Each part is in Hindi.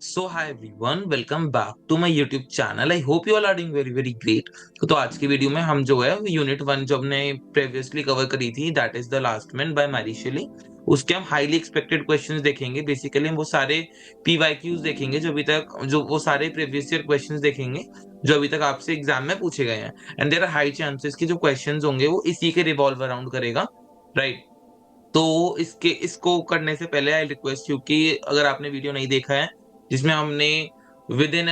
So hi everyone, welcome back to my YouTube channel. I hope you all are doing very very great. तो आज की वीडियो में हम जो है यूनिट 1 जो हमने प्रीवियसली कवर करी थी, that is the last man by Mary Shelley, उसके हम हाईली एक्सपेक्टेड क्वेश्चंस देखेंगे। बेसिकली हम वो सारे पीवाईक्यूज देखेंगे जो अभी तक जो वो सारे प्रीवियस ईयर क्वेश्चंस देखेंगे जो अभी तक आपसे एग्जाम में पूछे गए हैं। And there are high chances कि जो क्वेश्चंस होंगे वो इसी के रिवॉल्व अराउंड करेगा, राइट। तो इसके इसको करने से पहले आई रिक्वेस्ट यू कि अगर आपने वीडियो नहीं देखा है जिसमें हमने विद इन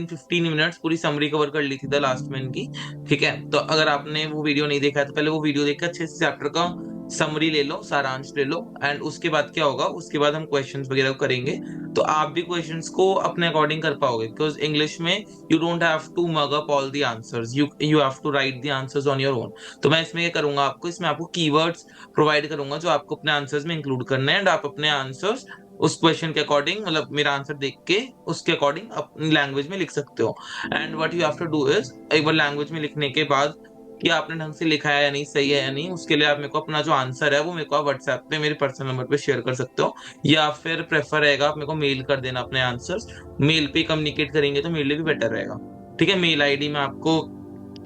15 मिनट्स पूरी समरी कवर कर ली थी द लास्ट मैन की, ठीक है। तो अगर आपने वो वीडियो नहीं देखा है तो पहले वो वीडियो देख के अच्छे से चैप्टर का समरी ले लो, सारांश ले लो। एंड उसके बाद क्या होगा, उसके बाद हम क्वेश्चंस वगैरह करेंगे। तो आप भी क्वेश्चंस को अपने अकॉर्डिंग कर पाओगे, बिकॉज इंग्लिश में you don't have to mug up all the answers, you have to write the answers on your own. तो मैं इसमें क्या करूंगा, आपको इसमें आपको कीवर्ड्स प्रोवाइड करूंगा जो आपको अपने आंसर्स में इंक्लूड करने हैं। एंड आप अपने आंसर्स उस क्वेश्चन के अकॉर्डिंग, मतलब मेरा आंसर देख के उसके अकॉर्डिंग अपनी लैंग्वेज में लिख सकते हो। And what you have to do is, एक बार लैंग्वेज में लिखने के बाद कि आपने ढंग से लिखा है या नहीं, सही है या नहीं, उसके लिए आप मेरे को अपना जो आंसर है वो मेरे को आप व्हाट्सएप पे मेरे पर्सनल नंबर पे शेयर कर सकते हो, या फिर प्रेफर रहेगा आप मेरे को मेल कर देना अपने आंसर्स। मेल पे कम्युनिकेट करेंगे तो मेरे लिए भी बेटर रहेगा, ठीक है। मेल आईडी मैं आपको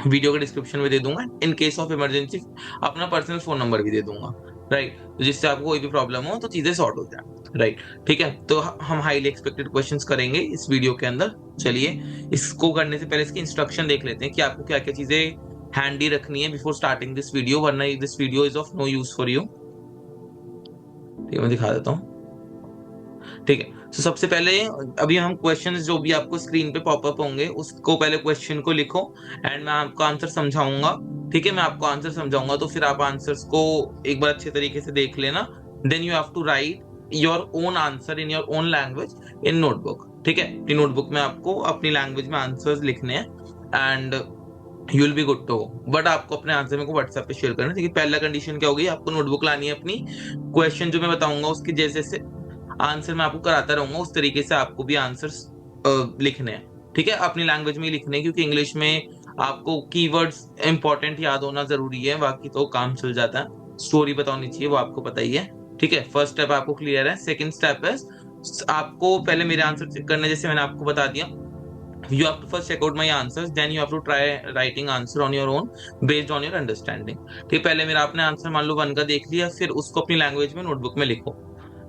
वीडियो के डिस्क्रिप्शन में दे दूंगा। इन केस ऑफ इमरजेंसी अपना पर्सनल फोन नंबर भी दे दूंगा, राइट। तो जिससे आपको कोई भी प्रॉब्लम हो तो चीजें सॉर्ट हो जाए, राइट। ठीक है, तो हम हाईली एक्सपेक्टेड क्वेश्चंस करेंगे इस वीडियो के अंदर। चलिए, इसको करने से पहले इसकी इंस्ट्रक्शन देख लेते हैं कि आपको क्या क्या चीजें हैंडी रखनी है बिफोर स्टार्टिंग दिस वीडियो, वरना this video is of no use for you. ठीक है, मैं दिखा देता हूँ। ठीक है, तो सबसे पहले अभी हम क्वेश्चंस जो भी आपको स्क्रीन पे पॉपअप होंगे उसको पहले क्वेश्चन को लिखो। एंड मैं आपको आंसर समझाऊंगा, ठीक है। मैं आपको आंसर समझाऊंगा तो फिर आप आंसर्स को एक बार अच्छे तरीके से देख लेना। Then you have to write your own answer in your own language in notebook, ठीक है। नोटबुक में आपको अपनी लैंग्वेज में आंसर्स लिखने हैं and you will be good to go. But आपको अपने आंसर मेरे को व्हाट्सएप पे शेयर करना है, ठीक है। पहला कंडीशन क्या होगी, आपको नोटबुक लानी है अपनी। क्वेश्चन जो मैं बताऊंगा उसके जैसे जैसे आंसर मैं आपको कराता रहूंगा उस तरीके से आपको भी आंसर्स लिखने हैं, ठीक है। अपनी लैंग्वेज में ही लिखने हैं, क्योंकि इंग्लिश में आपको कीवर्ड्स इंपॉर्टेंट याद होना जरूरी है, बाकी तो काम चल जाता है। स्टोरी बतानी चाहिए, वो आपको पता ही है, ठीक है। फर्स्ट स्टेप आपको क्लियर है। सेकंड स्टेप है आपको पहले मेरे आंसर चेक करने, जैसे मैंने आपको बता दिया। You have to first check out my answers, then you have to try writing answer on your own based on your understanding। ठीक है, पहले मेरा आपने आंसर मान लो 1 का देख लिया, फिर उसको अपनी लैंग्वेज में नोटबुक में लिखो,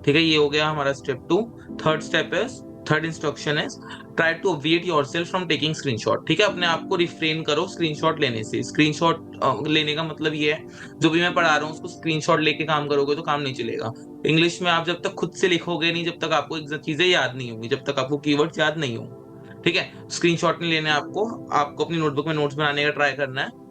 ठीक है। ये हो गया हमारा स्टेप 2। थर्ड स्टेप है, थर्ड इंस्ट्रक्शन है, try to avoid yourself from taking screenshot. ठीक है, अपने आप को रिफ्रेन करो स्क्रीनशॉट लेने से। स्क्रीनशॉट लेने का मतलब ये है, जो भी मैं पढ़ा रहा हूँ उसको स्क्रीनशॉट लेके काम करोगे तो काम नहीं चलेगा। इंग्लिश में आप जब तक खुद से लिखोगे नहीं, जब तक आपको चीजें याद नहीं होंगी, जब तक आपको कीवर्ड्स याद नहीं होंगे, ठीक है। स्क्रीनशॉट नहीं लेने आपको, आपको अपनी नोटबुक में नोट्स बनाने का ट्राई करना है।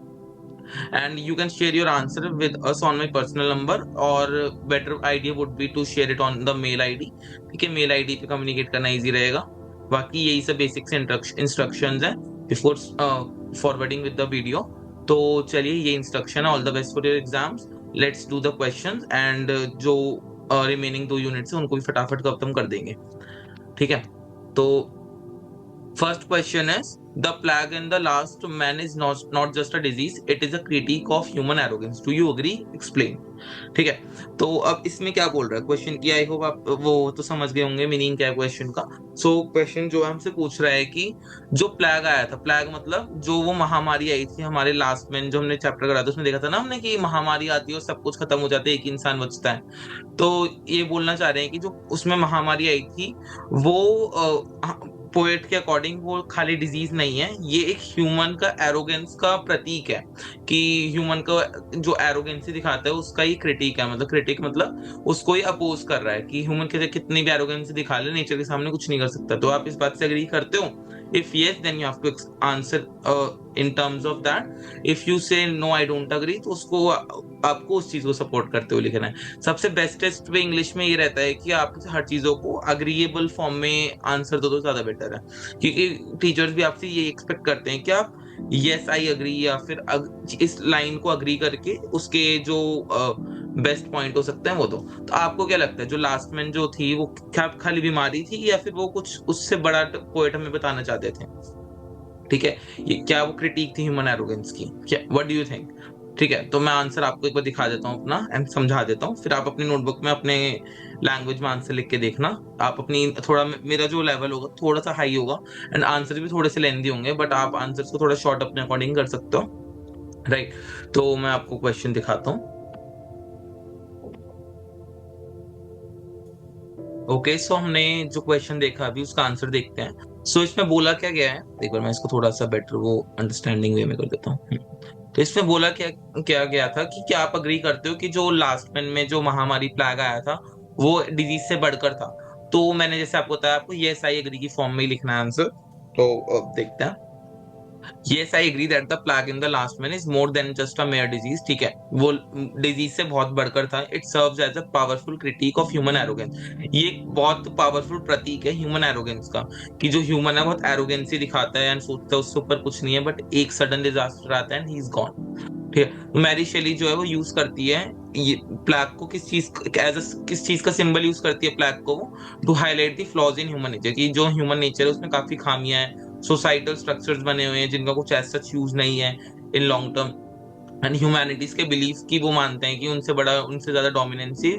And you can share your answer with us on my personal number, और better idea would be to share it on the mail ID, ठीक है। मेल आईडी पे कम्युनिकेट करना इजी रहेगा। बाकी यही सब बेसिक्स इंस्ट्रक्शंस हैं before forwarding with the video. तो चलिए, ये इंस्ट्रक्शन है। All the best for your exams, let's do the questions. And जो रिमेनिंग 2 यूनिट्स हैं उनको भी फटाफट खत्म कर देंगे, ठीक है। तो first question is, the plague in the last man is not just a disease, it is a critique of human arrogance. Do you agree? Explain। ठीक है, तो अब इसमें क्या बोल रहा है क्वेश्चन की, आई होप आप वो तो समझ गए होंगे मीनिंग क्या है क्वेश्चन का। सो क्वेश्चन जो हमसे पूछ रहा है कि जो प्लेग आया था, प्लेग मतलब जो वो महामारी आई थी हमारे लास्ट में जो हमने चैप्टर करा था उसमें देखा था ना हमने कि महामारी आती है और सब कुछ खत्म हो जाता है, एक इंसान बचता है। तो ये बोलना चाह रहे हैं कि जो उसमें महामारी आई थी वो पोएट के अकॉर्डिंग वो खाली डिजीज नहीं है, ये एक ह्यूमन का एरोगेंस का प्रतीक है। कि ह्यूमन का जो एरोगेंसी दिखाता है उसका ही क्रिटिक है, मतलब क्रिटिक मतलब उसको ही अपोज कर रहा है कि ह्यूमन के कितनी भी एरोगेंसी दिखा ले, नेचर के सामने कुछ नहीं कर सकता। तो आप इस बात से एग्री करते हो? If yes, then you have to answer in terms of that. If you say no I don't agree, तो उसको आपको उस चीज को सपोर्ट करते हुए लिखना है। सबसे बेस्टेस्ट वे इंग्लिश में ये रहता है कि आप हर चीजों को अग्रीएबल फॉर्म में आंसर दो तो ज्यादा बेटर है, क्योंकि टीचर्स भी आपसे ये एक्सपेक्ट करते हैं कि आप यस आई अग्री या फिर इस लाइन को अग्री करके उसके जो बेस्ट पॉइंट हो सकते हैं वो दो। तो आपको क्या लगता है, जो लास्ट में जो थी वो क्या खाली बीमारी थी या फिर वो कुछ उससे बड़ा पोएट हमें बताना चाहते थे? ठीक है, ये क्या वो क्रिटिक थी ह्यूमन एरोगेंस की? क्या, व्हाट डू यू थिंक? ठीक है, तो मैं आंसर आपको एक बार दिखा देता हूँ अपना एंड समझा देता हूँ, फिर आप अपनी नोटबुक में अपने लैंग्वेज में आंसर लिख के देखना। आप अपनी थोड़ा, मेरा जो लेवल होगा थोड़ा सा हाई होगा एंड आंसर भी थोड़े से लेंदी होंगे, बट आप आंसर्स को थोड़ा शॉर्ट अपने अकॉर्डिंग कर सकते हो, राइट। तो मैं आपको क्वेश्चन दिखाता हूँ। ओके, सो हमने जो क्वेश्चन देखा अभी उसका आंसर देखते हैं। सो इसमें बोला क्या गया है, एक बार मैं इसको थोड़ा सा बेटर वो अंडरस्टैंडिंग वे में कर देता हूँ। तो इसमें बोला क्या क्या गया था कि क्या आप अग्री करते हो कि जो लास्ट में जो महामारी प्लेग आया था वो डिजीज से बढ़कर था। तो मैंने जैसे आपको बताया, आपको यस आई एग्री की फॉर्म में ही लिखना है आंसर। तो अब देखते हैं। Yes, I agree that the plague in the last man is more than just a mere disease. ठीक है, वो डिजीज से बहुत बढ़कर था। It serves as a powerful critic of human arrogance. ये एक बहुत पावरफुल प्रतीक है ह्यूमन एरोगेंस का, कि जो ह्यूमन है बहुत एरोगेंसी दिखाता है एंड सोचता है उससे ऊपर कुछ नहीं है, बट एक सडन डिजास्टर आता है एंड ही इज गॉन। ठीक है, मैरी शेली जो है वो यूज करती है ये प्लैग को, किस चीज का सिंबल यूज करती है प्लैग को वो, to highlight the flaws in human nature, कि जो ह्यूमन नेचर है उसमें काफी खामियां हैं, सोसाइटल स्ट्रक्चर्स बने हुए हैं जिनका कुछ एज सच यूज नहीं है in long term, and humanities के बिलीफ की वो मानते हैं कि उनसे बड़ा, उनसे ज्यादा डोमिनेंसी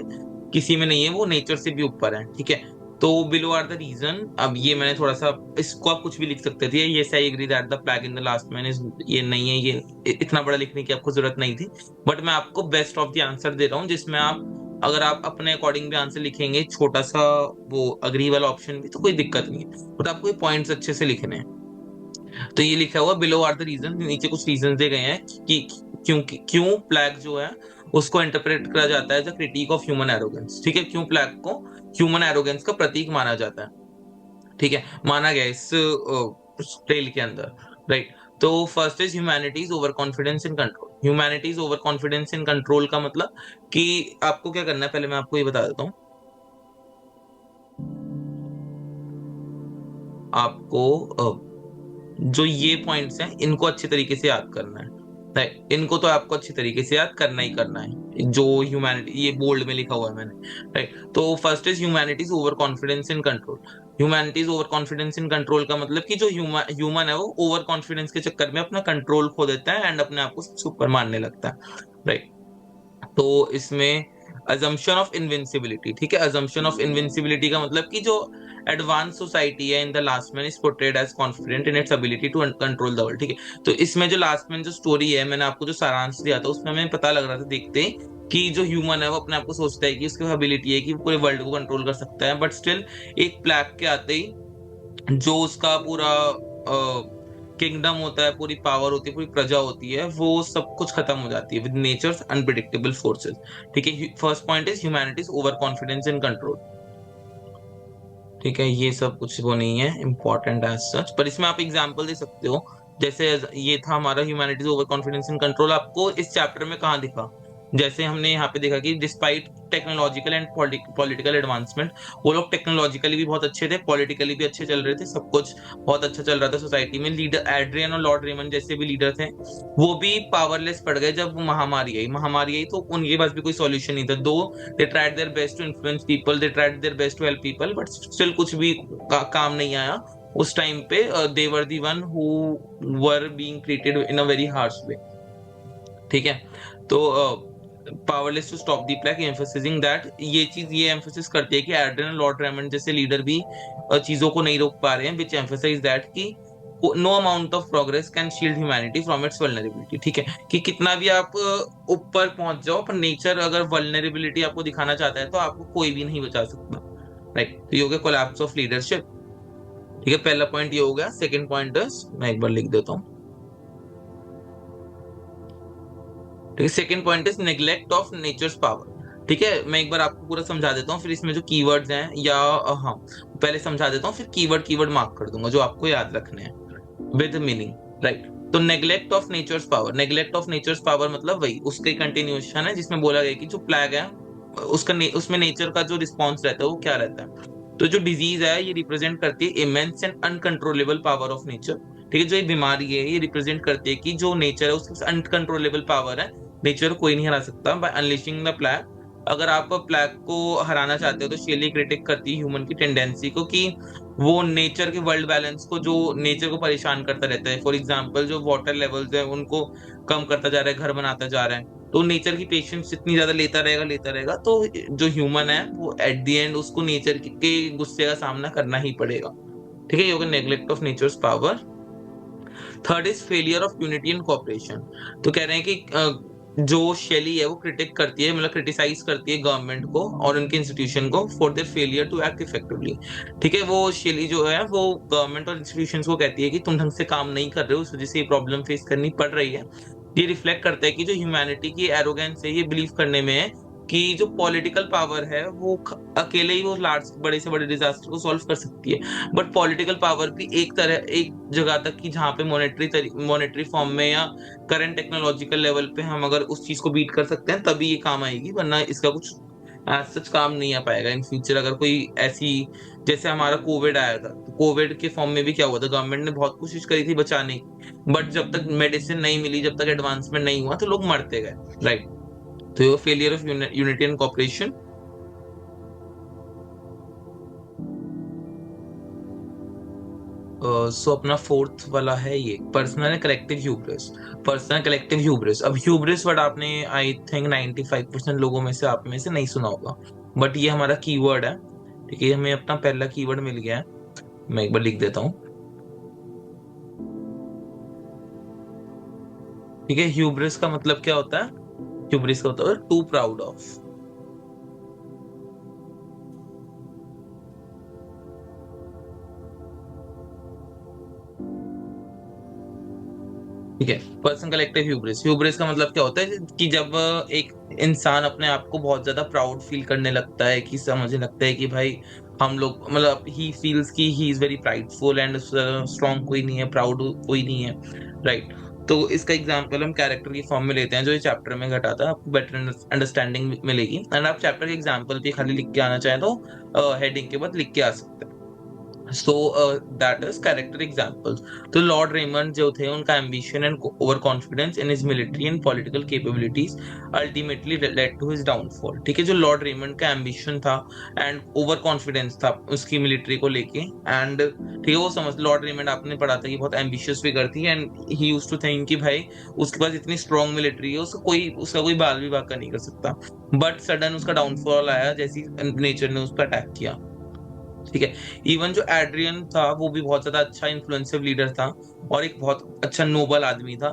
किसी में नहीं है, वो नेचर से भी ऊपर है। ठीक है, तो बिलो आर द रीजन। अब ये मैंने थोड़ा सा, इसको आप कुछ भी लिख सकते थे, ये I agree that the प्लैग in the last man is, ये नहीं है, ये इतना बड़ा लिखने की आपको जरूरत नहीं थी, बट मैं आपको बेस्ट ऑफ द आंसर दे रहा हूँ जिसमें आप, अगर आप अपने अकॉर्डिंग भी आंसर लिखेंगे छोटा सा वो अग्री वाला ऑप्शन भी, तो कोई दिक्कत नहीं है, बट आपको ये पॉइंट्स अच्छे से लिखने हैं। तो ये लिखा हुआ बिलो आर द रीजन, नीचे कुछ रीजन दे गए हैं कि क्यों प्लैग जो है उसको इंटरप्रेट करा जाता है as a critic of human arrogance. ठीक है, क्यों प्लैग को ह्यूमन एरोगेंस का प्रतीक माना जाता है। ठीक है, माना गया इस टेल के अंदर, राइट। तो first is humanities over confidence in control. Humanities over confidence in control का मतलब कि आपको क्या करना है, पहले मैं आपको ये बता देता हूँ। आपको जो ये पॉइंट्स हैं इनको अच्छे तरीके से याद करना है, राइट। इनको तो आपको अच्छे तरीके से याद करना ही करना है, जो ह्यूमैनिटी, ये बोल्ड में लिखा हुआ है मैंने, राइट। तो first is humanities over confidence in control. Humanities over confidence in control का मतलब कि जो ह्यूमन है वो ओवर कॉन्फिडेंस के चक्कर में अपना कंट्रोल खो देता है एंड अपने आप को सुपर मानने लगता है, राइट। तो इसमें अजम्पशन ऑफ इनविंसिबिलिटी, ठीक है, अजम्पशन ऑफ इनविंसिबिलिटी का मतलब कि जो एडवांस सोसाइटी है in the last man is portrayed as confident in its ability to control the world. ठीक है, तो इसमें जो लास्ट मैन जो स्टोरी है, मैंने आपको जो सारांश दिया था उसमें हमें पता लग रहा था देखते ही कि जो ह्यूमन है वो अपने आप को सोचता है कि उसकी एबिलिटी है कि वो पूरे वर्ल्ड को कंट्रोल कर सकता है, बट स्टिल एक प्लैग के आते ही जो उसका पूरा किंगडम होता है, पूरी पावर होती है, पूरी प्रजा होती है, वो सब कुछ खत्म हो जाती है विद नेचर्स अनप्रिडिक्टेबल फोर्सेस। ठीक है, first point is humanities over confidence in control. ठीक है, ये सब कुछ वो नहीं है इंपॉर्टेंट एज सच, पर इसमें आप एग्जांपल दे सकते हो। जैसे ये था हमारा humanities over confidence in control, आपको इस चैप्टर में कहाँ दिखा, जैसे हमने यहाँ पे देखा कि despite technological and political advancement, वो लोग टेक्नोलॉजिकली भी बहुत अच्छे थे, पॉलिटिकली भी अच्छे चल रहे थे, सब कुछ बहुत अच्छा चल रहा था सोसाइटी में। लीडर एड्रियन और लॉर्ड रेमंड जैसे भी लीडर थे, वो भी पावरलेस पड़ गए जब महामारी आई तो उनके पास भी कोई सॉल्यूशन नहीं था। Though they tried their best to influence people, they tried their best to help people, but still कुछ भी काम नहीं आया उस टाइम पे। They were the one who were being treated in a very harsh way. ठीक है, तो powerless to stop the plague, emphasizing that, ये चीज ये एम्फोसिस करती है कि एड्रियन लॉर्ड रेमंड जैसे लीडर भी चीजों को नहीं रोक पा रहे हैं, विच एम्फसाइज दैट कि no amount of progress can shield humanity from its vulnerability. ठीक है, कि कितना भी आप ऊपर पहुंच जाओ, पर नेचर अगर वल्नरेबिलिटी आपको दिखाना चाहता है तो आपको कोई भी नहीं बचा सकता, राइट। तो ये हो गया कोलैप्स ऑफ लीडरशिप। ठीक है, पहला पॉइंट ये हो गया। सेकंड पॉइंट मैं एक बार लिख देता हूँ। ठीक है, second point is neglect of nature's power. ठीक है, मैं एक बार आपको पूरा समझा देता हूँ, फिर इसमें जो कीवर्ड्स हैं या हाँ पहले समझा देता हूँ, फिर कीवर्ड कीवर्ड मार्क कर दूंगा जो आपको याद रखने हैं विद मीनिंग, राइट। तो neglect of nature's power, neglect of nature's power मतलब वही उसके कंटिन्यूएशन है जिसमें बोला गया कि जो प्लेग है उसमें नेचर का जो रिस्पॉन्स रहता है वो क्या रहता है। तो जो डिजीज है ये रिप्रेजेंट करती है immense and uncontrollable power of nature. ठीक है, जो ये बीमारी है ये रिप्रेजेंट करती है कि जो नेचर है उसके अनकंट्रोलेबल पावर है, नेचर कोई नहीं हरा सकता बाय अनलिशिंग द प्लेग अगर आप प्लैग को हराना चाहते हो तो शेली क्रिटिक करती है ह्यूमन की टेंडेंसी को कि वो नेचर के वर्ल्ड बैलेंस को, जो नेचर को परेशान करता रहता है। फॉर एग्जाम्पल जो वाटर लेवल्स है उनको कम करता जा रहा है, घर बनाता जा रहा है, तो नेचर की पेशेंस इतनी ज्यादा लेता रहेगा तो जो ह्यूमन है वो एट द एंड उसको नेचर के गुस्से का सामना करना ही पड़ेगा। ठीक है, ये हो गया neglect of nature's power. Third is failure of unity and cooperation. तो कह रहे हैं कि जो शेली है वो क्रिटिक करती है, मतलब क्रिटिसाइज करती है गवर्नमेंट को और उनके इंस्टीट्यूशन को for their failure to act effectively. ठीक है, वो शेली जो है वो गवर्नमेंट और इंस्टीट्यूशंस को कहती है कि तुम ढंग से काम नहीं कर रहे हो, उस वजह से ये प्रॉब्लम फेस करनी पड़ रही है। ये रिफ्लेक्ट करता है कि जो ह्यूमैनिटी की एरोगेंस है ये बिलीव करने में है कि जो पॉलिटिकल पावर है वो अकेले ही वो लार्ज बड़े से बड़े डिजास्टर को सॉल्व कर सकती है। बट पॉलिटिकल पावर भी एक जगह तक की जहां पे मॉनेटरी फॉर्म में या करंट टेक्नोलॉजिकल लेवल पे हम अगर उस चीज को बीट कर सकते हैं तभी ये काम आएगी, वरना इसका कुछ एज सच काम नहीं आ पाएगा इन फ्यूचर। अगर कोई ऐसी, जैसे हमारा कोविड आया था, तो कोविड के फॉर्म में भी क्या हुआ था, गवर्नमेंट ने बहुत कोशिश करी थी बचाने की, बट जब तक मेडिसिन नहीं मिली, जब तक एडवांसमेंट नहीं हुआ तो लोग मरते गए। राइट, तो ये failure of unity and cooperation. So अपना फोर्थ वाला है ये personal and collective hubris. Personal collective hubris, अब ह्यूब्रिस वर्ड आपने आई थिंक 95% लोगों में से आप में से नहीं सुना होगा, बट ये हमारा कीवर्ड है। ठीक है, हमें अपना पहला कीवर्ड मिल गया है, मैं एक बार लिख देता हूँ। ठीक है, ह्यूब्रिस का मतलब क्या होता है? ह्यूब्रिस का होता है टू प्राउड ऑफ। ठीक है, पर्सन कलेक्टिव ह्यूब्रिस, ह्यूब्रिस का मतलब क्या होता है कि जब एक इंसान अपने आप को बहुत ज्यादा प्राउड फील करने लगता है, कि समझने लगता है कि भाई हम लोग, मतलब ही फील्स कि he is very prideful and strong कोई नहीं है, प्राउड कोई नहीं है। राइट, तो इसका एग्जांपल हम कैरेक्टर की फॉर्म में लेते हैं जो ये चैप्टर में घटाता है, आपको बेटर अंडरस्टैंडिंग मिलेगी। एंड आप चैप्टर के एग्जांपल भी खाली लिख के आना चाहें तो हेडिंग के बाद लिख के आ सकते हैं। So that is character examples. तो लॉर्ड रेमंड जो थे उनका ambition and over confidence in his military and political capabilities ultimately led to his downfall. ठीक है, जो लॉर्ड रेमंड का एम्बिशन था एंड ओवर कॉन्फिडेंस था उसकी मिलिट्री को लेके, एंड ठीक है वो समझ, लॉर्ड रेमंड आपने पढ़ा था कि बहुत एम्बिशियस फिगर थी and he used to think कि भाई उसके पास इतनी स्ट्रॉन्ग मिलिट्री है, उसका कोई बाल भी बाका नहीं कर सकता। बट सडन उसका डाउनफॉल आया जैसी नेचर ने उस पर अटैक किया। ठीक है, इवन जो एड्रियन था वो भी बहुत ज्यादा अच्छा इन्फ्लुएंसिव लीडर था और एक बहुत अच्छा नोबल आदमी था।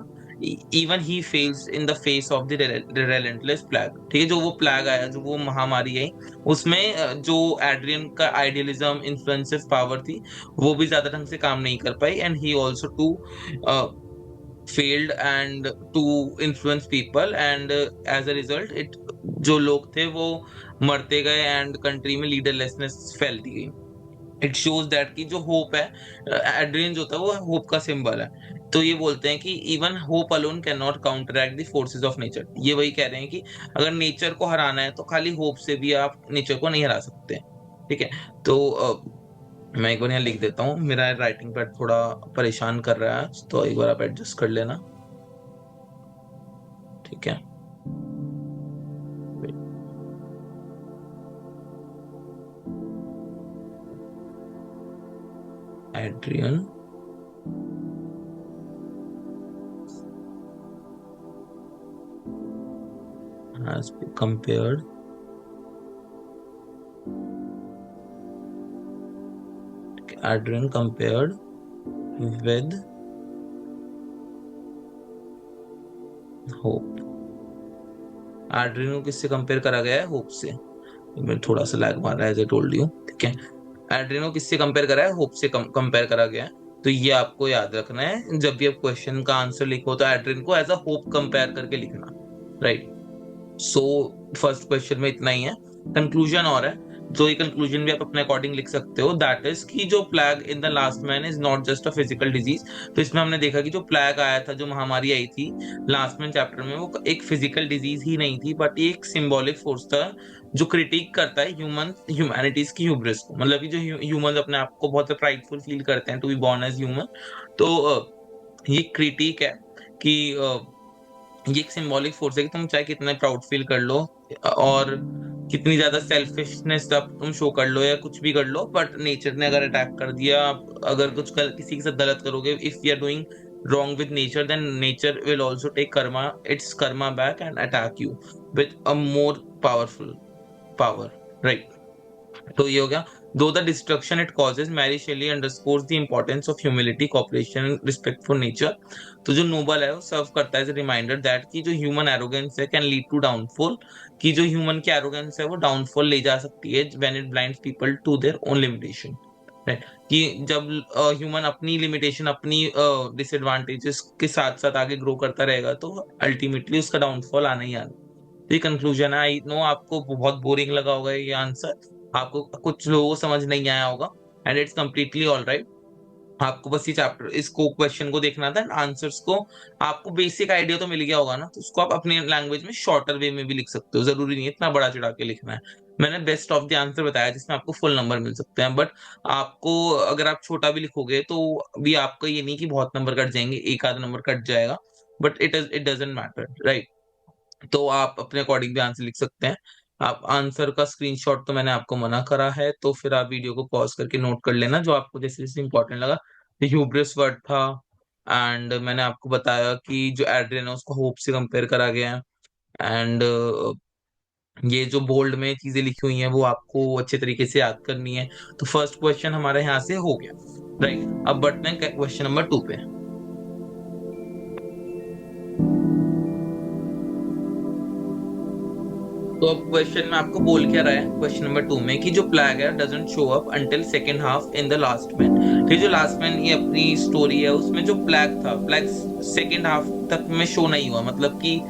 Even he fails in the face of the relentless plague. ठीक है, जो वो प्लैग आया, जो वो महामारी आई, उसमें जो एड्रियन का आइडियलिज्म इन्फ्लुएंसिव पावर थी वो भी ज्यादा ढंग से काम नहीं कर पाई, and he also too failed and to influence people, and as a result it, जो लोग थे वो मरते गए एंड कंट्री में लीडरलेसनेस फैलती गई। इट शोज दैट कि जो होप है, एड्रियन जो था वो होप का सिंबल है। तो ये बोलते हैं कि even hope alone can not counteract the forces of nature. ये वही कह रहे हैं कि अगर नेचर को हराना है तो खाली होप से भी आप नेचर को नहीं हरा सकते। ठीक है, तो मैं एक बार यहाँ लिख देता हूँ, मेरा राइटिंग पैड थोड़ा परेशान कर रहा है तो एक बार आप एडजस्ट कर लेना। ठीक है, Adrian has been compared Adrian compared with hope. Adrian को किससे कंपेयर करा गया है? होप से। मैं थोड़ा सा लैग मार रहा है एज आई टोल्ड यू। ठीक है, एड्रियन को किससे कंपेयर करा है? होप से कंपेयर करा गया है। तो ये आपको याद रखना है, जब भी आप क्वेश्चन का आंसर लिखो तो एड्रियन को एज अ होप कंपेयर करके लिखना। राइट, सो फर्स्ट क्वेश्चन में इतना ही है। कंक्लूजन और है, जो ये कंक्लूजन भी आप अपने अकॉर्डिंग लिख सकते हो, दैट इज कि जो plague in the last man is not just a physical disease. तो इसमें हमने देखा कि जो प्लैग आया था, जो महामारी आई थी लास्ट मैन चैप्टर में, वो एक फिजिकल डिजीज ही नहीं थी, बट ये एक सिंबॉलिक फोर्स था जो क्रिटिक करता है ह्यूमैनिटीज की ह्यूब्रिस को। मतलब कि जो ह्यूमन अपने आप को बहुत प्राइडफुल फील करते हैं to be born as human, तो ये क्रिटिक है कि ये एक सिंबॉलिक फोर्स है कि तुम चाहे कितना प्राउड फील कर लो, और कितनी ज्यादा सेल्फिशनेस अब तुम शो कर लो या कुछ भी कर लो, बट नेचर ने अगर अटैक कर दिया, अगर किसी के साथ गलत करोगे, if you are doing wrong with nature, then nature will also take its karma back and attack you with a more powerful power, right? तो ये हो गया. Though the destruction it causes, Mary Shelley underscores the importance of humility, cooperation and respect for nature. तो जो नोबल है वो सर्व करता है एज रिमाइंडर दैट कि जो ह्यूमन एरोगेंस है कैन लीड टू डाउनफॉल, कि जो ह्यूमन की एरोगेंस है वो डाउनफॉल ले जा सकती है when it blinds people to their own limitation, right? कि जब ह्यूमन अपनी लिमिटेशन, अपनी डिसएडवांटेजेस के साथ साथ आगे ग्रो करता रहेगा तो अल्टीमेटली उसका डाउनफॉल आना ही आना. ये कंक्लूजन है. आई नो आपको बहुत बोरिंग लगा होगा ये आंसर, आपको कुछ लोगों को समझ नहीं आया होगा, and it's completely all right. आपको बस ये चैप्टर, इसको क्वेश्चन को देखना था, आंसर्स को आपको बेसिक आइडिया तो मिल गया होगा ना, तो उसको आप अपनी लैंग्वेज में शॉर्टर वे में भी लिख सकते हो, जरूरी नहीं है इतना बड़ा चढ़ा के लिखना है. मैंने बेस्ट ऑफ द आंसर बताया जिसमें आपको फुल नंबर मिल सकते हैं, बट आपको अगर आप छोटा भी लिखोगे तो भी आपका ये नहीं कि बहुत नंबर कट जाएंगे, एक आधा नंबर कट जाएगा, but it doesn't matter, right? तो आप अपने अकॉर्डिंग भी आंसर लिख सकते हैं. आप आंसर का स्क्रीनशॉट तो मैंने आपको मना करा है, तो फिर आप वीडियो को पॉज करके नोट कर लेना जो आपको जैसे जैसे इंपॉर्टेंट लगा. ह्यूब्रिस वर्ड था, एंड मैंने आपको बताया कि जो एड्रियन है उसको होप से कंपेयर करा गया है, एंड ये जो बोल्ड में चीजें लिखी हुई हैं वो आपको अच्छे तरीके से याद करनी है. तो फर्स्ट क्वेश्चन हमारा यहाँ से हो गया, राइट? अब बढ़ते हैं क्वेश्चन नंबर 2 पे. तो अब क्वेश्चन में आपको बोल क्या रहा है क्वेश्चन नंबर 2 में कि जो प्लैग है doesn't show up until second half in the last man. ठीक, जो लास्ट मैन ये अपनी स्टोरी है उसमें जो प्लैग था, प्लैग सेकंड हाफ तक में शो नहीं हुआ, मतलब कि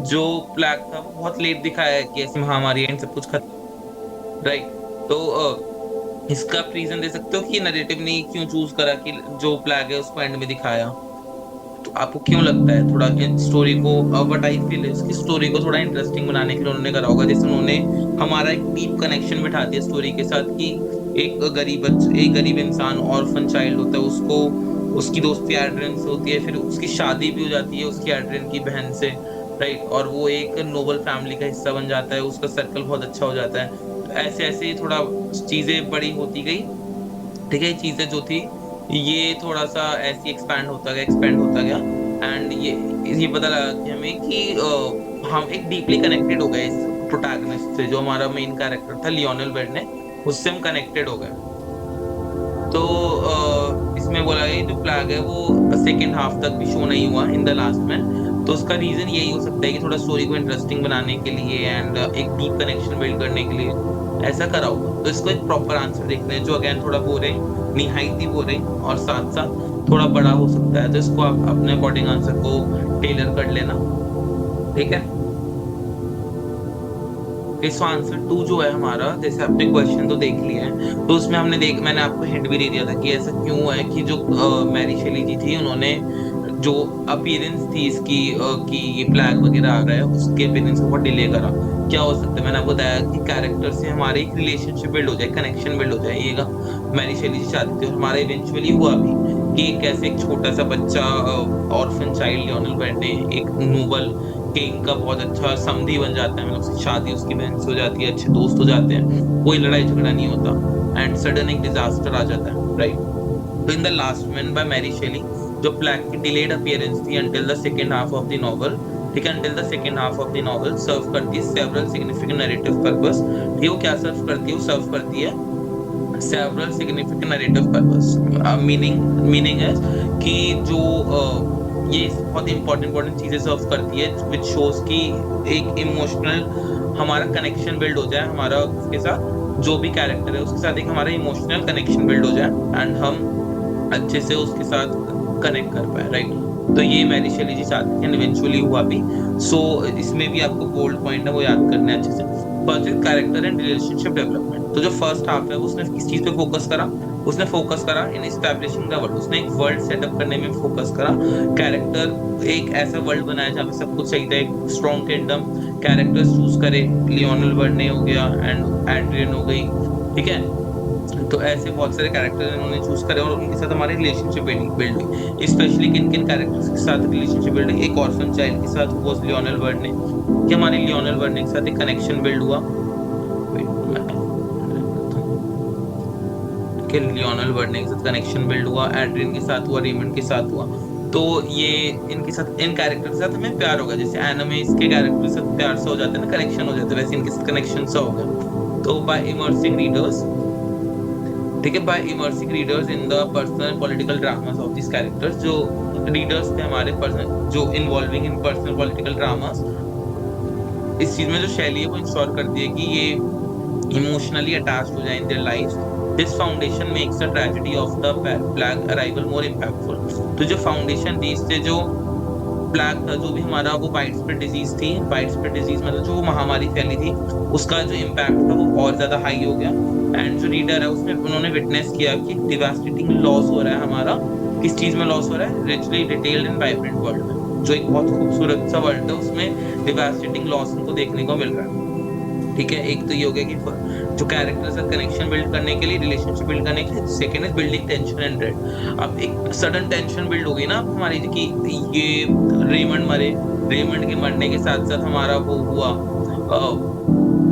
जो प्लैग था वो बहुत लेट दिखाया है कि ऐसी महामारी है, सब कुछ खत्म, राइट? तो इसका आप रीजन दे सकते हो कि नरेटिव ने क्यों चूज करा कि जो प्लैग है उसको एंड में दिखाया. तो आपको क्यों लगता है थोड़ा स्टोरी को, व्हाट आई फील इसकी स्टोरी को थोड़ा इंटरेस्टिंग बनाने के लिए उन्होंने करा होगा, जैसे उन्होंने हमारा एक डीप कनेक्शन बिठा दिया स्टोरी के साथ कि एक गरीब इंसान, ऑर्फन चाइल्ड होता है, उसको उसकी दोस्ती एड्रियन से होती है, फिर उसकी शादी भी हो जाती है उसकी एड्रियन की बहन से, राइट? और वो एक नोबल फैमिली का हिस्सा बन जाता है, उसका सर्कल बहुत अच्छा हो जाता है. तो ऐसे ऐसे थोड़ा चीजें बड़ी होती गई, ठीक है? चीजें जो थी ये थोड़ा सा ऐसे एक्सपैंड होता गया, एंड ये पता लगा कि हमें कि हम एक डीपली कनेक्टेड हो गए इस प्रोटैगनिस्ट से, जो हमारा मेन कैरेक्टर था लियोनेल वेडने, उससे हम कनेक्टेड हो गए. तो इसमें बोला गया जो प्लैग है वो सेकेंड हाफ तक भी शो नहीं हुआ इन द लास्ट में, तो उसका रीजन यही हो सकता है कि थोड़ा स्टोरी को इंटरेस्टिंग बनाने के लिए एंड एक डीप कनेक्शन बिल्ड करने के लिए ऐसा करा होगा. तो इसको एक प्रॉपर आंसर देखते हैं जो अगेन थोड़ा बोरिंग, निहायती बोरिंग और साथ साथ थोड़ा बड़ा हो सकता है, तो इसको आप अपने अकॉर्डिंग आंसर को टेलर कर लेना, ठीक है? इस आंसर 2 जो है हमारा, जैसे आपने क्वेश्चन तो देख लिया है, तो उसमें मैंने आपको हिंट भी दे दिया था कि ऐसा क्यों है कि जो मैरी शेली जी थी उन्होंने जो अपीयरेंस थी इसकी कि ये प्लैग वगैरह आ रहा है, उसके अपीयरेंस को बहुत डिले करा. क्या हो सकता है? मैंने आपको बताया कि कैरेक्टर से हमारे एक रिलेशनशिप बिल्ड हो जाए, कनेक्शन बिल्ड हो जाएगा. मैरी शेली जी चाहती थी और हमारा इवेंचुअली हुआ भी कि कैसे एक छोटा सा बच्चा, ऑर्फन चाइल्ड लियोनेल वेडने, एक नोबल किंग का बहुत अच्छा समधी बन जाता है, मतलब उसकी शादी उसकी बहन से हो जाती है, अच्छे दोस्त हो जाते हैं, कोई लड़ाई झगड़ा नहीं होता, एंड सडन एक डिजास्टर आ जाता है, राइट? तो in the last man by Mary Shelley जो प्लैग की डिलेड अपीयरेंस थी until the second half of the novel, ठीक है, until the second half of the novel serve करती है सेवरल सिग्निफिकेंट नैरेटिव पर्पस. ठीक है, वो क्या सर्व करती है? वो सर्व करती है several significant narrative purpose. Meaning है कि जो ये बहुत इंपॉर्टेंट चीजें सर्व करती है विच शोज की एक इमोशनल हमारा कनेक्शन बिल्ड हो जाए, हमारा उसके साथ जो भी कैरेक्टर है उसके साथ एक हमारा इमोशनल कनेक्शन बिल्ड हो जाए एंड हम अच्छे से उसके साथ कनेक्ट कर पाए, राइट? तो ये मैरी शेली जी चाहती थी, इवेंचुअली हुआ भी. सो इसमें भी आपको गोल्ड पॉइंट है वो याद करना है अच्छे से. First character and relationship development. तो जो फर्स्ट हाफ है उसने किस चीज पे फोकस करा? उसने फोकस करा इन एस्टैब्लिशिंग द वर्ल्ड, उसने एक वर्ल्ड सेटअप करने में फोकस करा. कैरेक्टर एक ऐसा वर्ल्ड बनाया जहाँ पे सब कुछ सही था, एक स्ट्रॉन्ग किंगडम, कैरेक्टर्स चूज करे, लियोनेल वेडने हो गया एंड एड्रियन हो गई, ठीक है? तो ऐसे बहुत सारे कैरेक्टर इन्होंने चूज करे और उनके साथ हमारी रिलेशनशिप बिल्ड हुई, स्पेशली किन किन कैरेक्टर्स के साथ रिलेशनशिप बिल्ड हुई। एक ऑर्फन चाइल्ड के साथ वाज लियोनेल वर्ने, कि हमारे लियोनेल वर्ने के साथ एक कनेक्शन बिल्ड हुआ। Wait, कि लियोनेल वर्ने के साथ कनेक्शन बिल्ड हुआ, एड्रियन के साथ हुआ, रेमंड के साथ हुआ। तो ये इनके साथ, इन कैरेक्टर के साथ हमें प्यार होगा, जैसे एनिमे इसके कैरेक्टर के साथ प्यार सा हो जाता है ना, कनेक्शन हो जाता है, वैसे इनके साथ कनेक्शन सा होगा। तो बाय इमर्सिंग रीडर्स, ठीक है, by immersing readers in the personal political dramas of this characters, जो रीडर्स थे हमारे पर्सनल, जो involving in personal political dramas, इस चीज में जो शैली है वो इंश्योर करती है कि ये इमोशनली अटैच्ड हो जाए in their lives. This foundation makes the tragedy of the plague arrival more impactful. तो जो फाउंडेशन थी, इससे जो प्लेग था, जो भी हमारा वो वाइड स्प्रेड डिजीज थी, वाइड स्प्रेड डिजीज मतलब जो महामारी फैली थी, उसका जो इम्पैक्ट था वो और ज्यादा हाई हो गया। एंड जो रीडर है उसमें उन्होंने विटनेस किया कि डिवास्टेटिंग लॉस हो रहा है हमारा, किस चीज में लॉस हो रहा है, richly detailed and vibrant world में, जो एक बहुत खूबसूरत सा वर्ल्ड है, उसमें डिवास्टेटिंग लॉस उनको देखने को मिल रहा है। ठीक है, एक तो ये हो गया कि जो कैरेक्टर से कनेक्शन बिल्ड करने के लिए, रिलेशनशिप बिल्ड करने के लिए। Second is building tension and dread. अब एक सडन टेंशन बिल्ड हो गई ना हमारी कि ये रेमंड मरे, रेमंड के मरने के साथ साथ हमारा वो हुआ,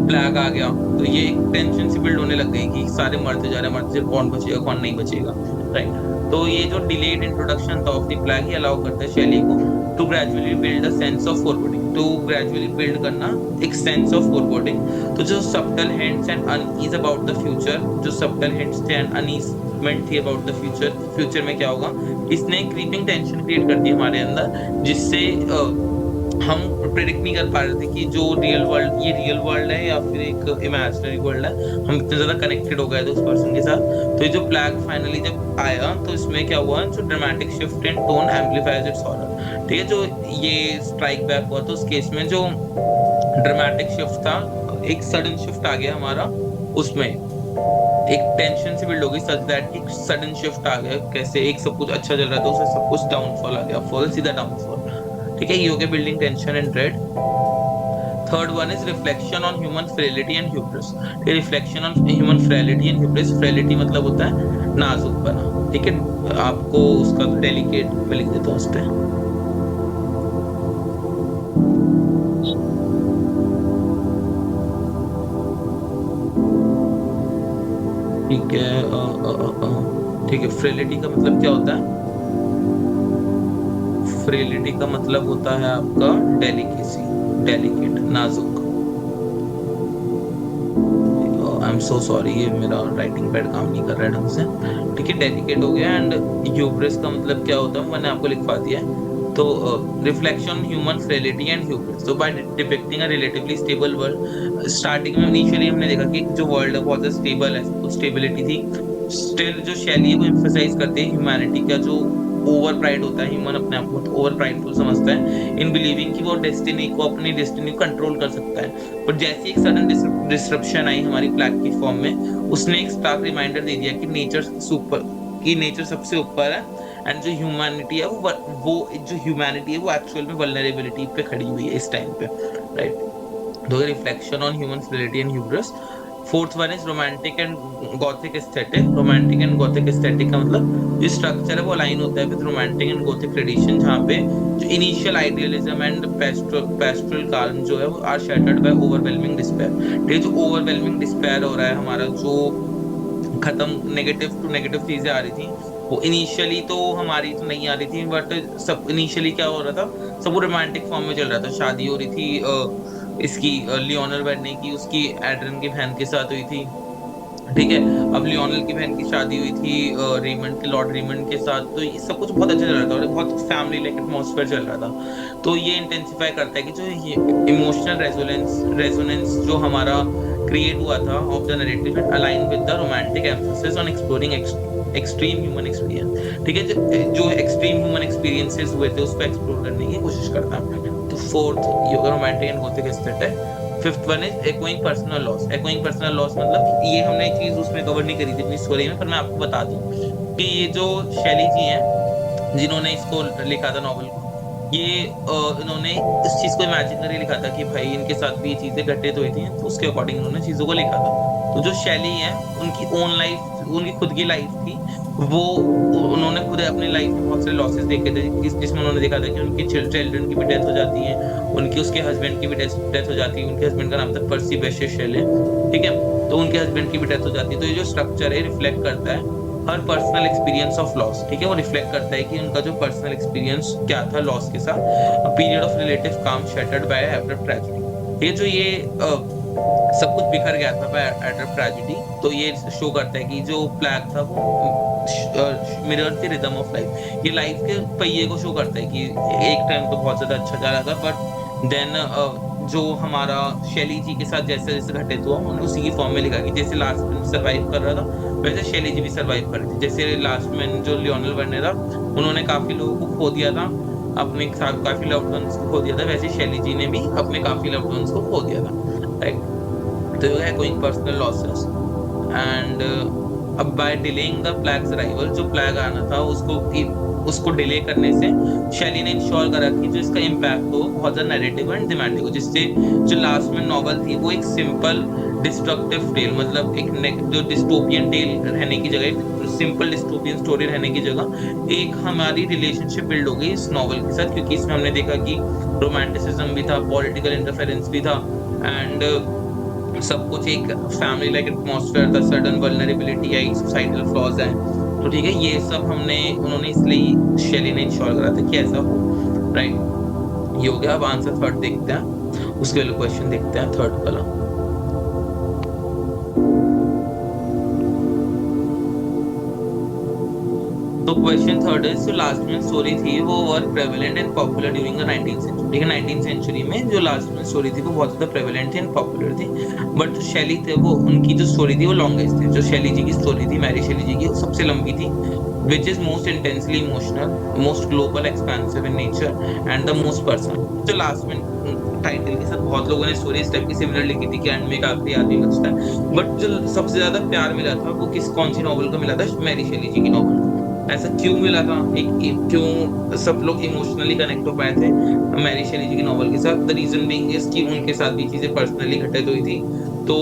प्लेग आ गया, तो ये एक टेंशन सी बिल्ड होने लग गई कि सारे मरते जा रहे हैं, कौन बचेगा कौन नहीं बचेगा, राइट। तो ये जो डिलेड इंट्रोडक्शन था of the plague he allow करता है शैली को to gradually build a sense of foreboding, to gradually build करना एक सेंस ऑफ फोरबोडिंग। तो जो subtle hints and uneasy about the future, जो सबटल हिंट्स थे एंड अनईजमेंट थी अबाउट द फ्यूचर, फ्यूचर में क्या होगा, इसने क्रीपिंग टेंशन क्रिएट कर दी हमारे अंदर, जिससे हम प्रेडिक्ट नहीं कर पा रहे थे कि जो रियल वर्ल्ड, ये रियल वर्ल्ड है या फिर एक इमेजिनरी वर्ल्ड है। हम इतने ज्यादा कनेक्टेड हो गए थे उस पर्सन के साथ। तो ये जो प्लेग फाइनली जब आया, तो इसमें क्या हुआ, जो dramatic shift in tone amplifies it's horror. ठीक है, जो ये स्ट्राइक बैक हुआ तो उस केस में जो ड्रामेटिक शिफ्ट था, एक सडन शिफ्ट आ गया हमारा, उसमें एक टेंशन से बिल्ड हो गई, सच दैट एक सडन शिफ्ट आ गया। कैसे, एक सब कुछ अच्छा चल रहा था, उससे सब कुछ डाउनफॉल आ गया, फॉल सीधा डाउनफॉल। ठीक है, ये हो गया building tension and dread. Third one is reflection on human frailty and hubris. Reflection on human frailty and hubris, frailty मतलब होता है नाजुक बना। ठीक है, आपको उसका डेलिकेट में लिख देता हूँ उस पे। ठीक है, ठीक है, फ्रेलिटी का मतलब क्या होता है, फ्रेलिटी का मतलब होता है आपका डेलिकेसी, डेलिकेट, नाजुक। आई एम सो सॉरी, ये मेरा राइटिंग पैड काम नहीं कर रहा है ढंग से। ठीक है, डेलिकेट हो गया। एंड ह्यूब्रिस का मतलब क्या होता है, मैंने आपको लिखवा दिया है। तो reflection human frailty and hubris, तो by depicting a relatively stable world. Starting में इनिशियली हमने देखा कि जो वर्ल्ड है बहुत स्टेबल है, कुछ स्टेबिलिटी थी। स्टिल जो शैली है वो एम्फसाइज करते हैं ह्यूमैनिटी का जो ओवर प्राइड होता है, ह्यूमन अपने आप को ओवर प्राइडफुल समझता है इन बिलीविंग कि वो डेस्टिनी को, अपनी डेस्टिनी को कंट्रोल कर सकता है। पर जैसे एक सडन डिसरप्शन आई हमारी प्लेग की फॉर्म में, उसने एक स्टार्क रिमाइंडर दे दिया कि नेचर सुपर, कि नेचर सबसे ऊपर है। एंड जो ह्यूमैनिटी है वो जो ह्यूमैनिटी है वो एक्चुअल में वल्नरेबिलिटी पे खड़ी हुई है इस टाइम पे, राइट। तो reflection on human frailty and hubris. Fourth one is romantic and gothic aesthetic. Romantic and gothic aesthetic का मतलब जो स्ट्रक्चर है वो अलाइन होता है with romantic and gothic tradition, जहाँ पे जो initial idealism and pastoral calm जो है वो are shattered by overwhelming despair. ये जो ओवरवेलमिंग डिस्पेयर हो रहा है हमारा, जो खत्म नेगेटिव टू नेगेटिव चीजें आ रही थी, वो इनिशियली तो हमारी तो नहीं आ रही थी, बट सब इनिशियली क्या हो रहा था, सब वो रोमांटिक फॉर्म में चल रहा था। शादी हो रही थी इसकी लियोनल वर्ने की, उसकी एड्रियन की बहन के साथ हुई थी। ठीक है, अब लियोनल की बहन की शादी हुई थी रेमंड के, लॉर्ड रेमंड के साथ। तो ये सब कुछ बहुत अच्छा चल रहा था और बहुत फैमिली लाइक एटमॉस्फेयर चल रहा था। तो ये इंटेंसिफाई करता है कि जो इमोशनल रेजोनेंस जो हमारा क्रिएट हुआ था of the narrative and align with the romantic emphasis on exploring extreme human experience. ठीक है, जो एक्सट्रीम ह्यूमन एक्सपीरियंसेस हुए थे उसको एक्सप्लोर करने की कोशिश करता है। तो फोर्थ योगा romantic and gothic aesthetic. Fifth one is acquiring personal loss. Acquiring personal loss मतलब ये हमने एक चीज उसमें कवर नहीं करी थी अपनी स्टोरी में, पर मैं आपको बता दूं कि ये जो शैली जी हैं जिन्होंने इसको लिखा था नॉवल को, ये इन्होंने इस चीज को इमेजिन करके लिखा था कि भाई इनके साथ भी ये चीजें घटित हुई थी, तो उसके अकॉर्डिंग इन्होंने चीजों को लिखा था। तो जो शैली है उनकी ओन लाइफ, उनकी खुद की लाइफ थी वो, उन्होंने खुद अपनी लाइफ में बहुत सारे लॉसेस देखे थे, जिसमें उन्होंने देखा था कि उनकी चिल्ड्रन की भी डेथ हो जाती है, उनकी उसके हस्बैंड की भी डेथ हो जाती है। उनके हस्बैंड का नाम था पर्सी बैशे शेले, ठीक है। तो उनके हस्बैंड की भी डेथ हो जाती है। तो ये जो स्ट्रक्चर है रिफ्लेक्ट करता है हर पर्सनल एक्सपीरियंस ऑफ लॉस, ठीक है। वो रिफ्लेक्ट करता है कि उनका जो पर्सनल एक्सपीरियंस क्या था लॉस के साथ। अ पीरियड ऑफ रिलेटिव काम शैटर्ड बाय एब्रप्ट ट्रेजेडी। ये जो सब कुछ बिखर गया था बाय एब्रप्ट ट्रेजेडी, तो ये शो करता है कि जो प्लेग था वो mirror the rhythm of life. ये लाइफ के पहिए को शो करता है कि एक टाइम तो बहुत ज्यादा अच्छा जा रहा था, बट देन जो हमारा शैली जी के साथ जैसे जैसे घटित हुआ उन्होंने उसी की फॉर्म में लिखा कि जैसे लास्ट में सर्वाइव कर रहा था वैसे शैली जी भी सर्वाइव कर रही थी। जैसे लास्ट में जो लियोनेल वर्ने था उन्होंने काफी लोगों को खो दिया था, अपने साथ काफी लव्ड वंस को खो दिया था, वैसे शैली जी ने भी अपने काफी लव्ड वंस को खो दिया था, राइट। तो ये है गोइंग पर्सनल लॉसेस एंड अब by delaying the plague's arrival, जो प्लेग आना था उसको डिले करने से शैली ने इंश्योर करा कि जो इसका इम्पैक्ट हो बहुत ज्यादा नैरेटिव एंड थीमेटिक हो, जिससे जो लास्ट में नॉवल थी वो एक सिंपल डिस्ट्रक्टिव टेल, मतलब एक जो डिस्टोपियन टेल रहने की जगह, सिंपल डिस्टोपियन स्टोरी रहने की जगह एक हमारी रिलेशनशिप बिल्ड हो गई इस नॉवल के साथ, क्योंकि इसमें हमने देखा कि रोमांटिसिज्म भी था, पॉलिटिकल इंटरफेरेंस भी था एंड सब कुछ एक फैमिली लाइक एटमॉस्फेयर था, सडन वल्नरेबिलिटी आई, सोसाइटल फ्लॉज है। तो ठीक है, ये सब उन्होंने इसलिए शैली ने इंश्योर करा था कि ऐसा हो, राइट। ये हो गया। अब आंसर थर्ड देखते हैं, उसके वाले क्वेश्चन देखते हैं थर्ड वाला। तो क्वेश्चन थर्ड है, जो लास्ट में स्टोरी थी वो were prevalent and popular during the 19th century, ठीक है। 19th सेंचुरी में जो लास्ट में स्टोरी थी वो बहुत ज्यादा प्रेवलेंट थी एंड पॉपुलर थी, बट जो शैली थे वो उनकी जो स्टोरी थी वो लॉन्गेस्ट थी। जो शैली जी की स्टोरी थी, मैरी शैली जी की, वो सबसे लंबी थी, which is most intensely emotional, most global, expansive in nature and the most personal। जो लास्ट में टाइटल के साथ बहुत लोगों ने स्टोरी इस टाइप की सिमिलर लिखी थी कि एंड में एक आखिरी आदमी बचता है, बट जो सबसे ज्यादा प्यार मिला था वो कौन सी नॉवल को मिला था? मैरी शैली जी की नॉवल को। ऐसा क्यों मिला था? क्यों सब लोग इमोशनली कनेक्ट हो पाए थे मैरी शैली जी की नॉवल के साथ? द रीजन बीइंग इज कि उनके साथ भी चीजें पर्सनली घटित हुई थी, तो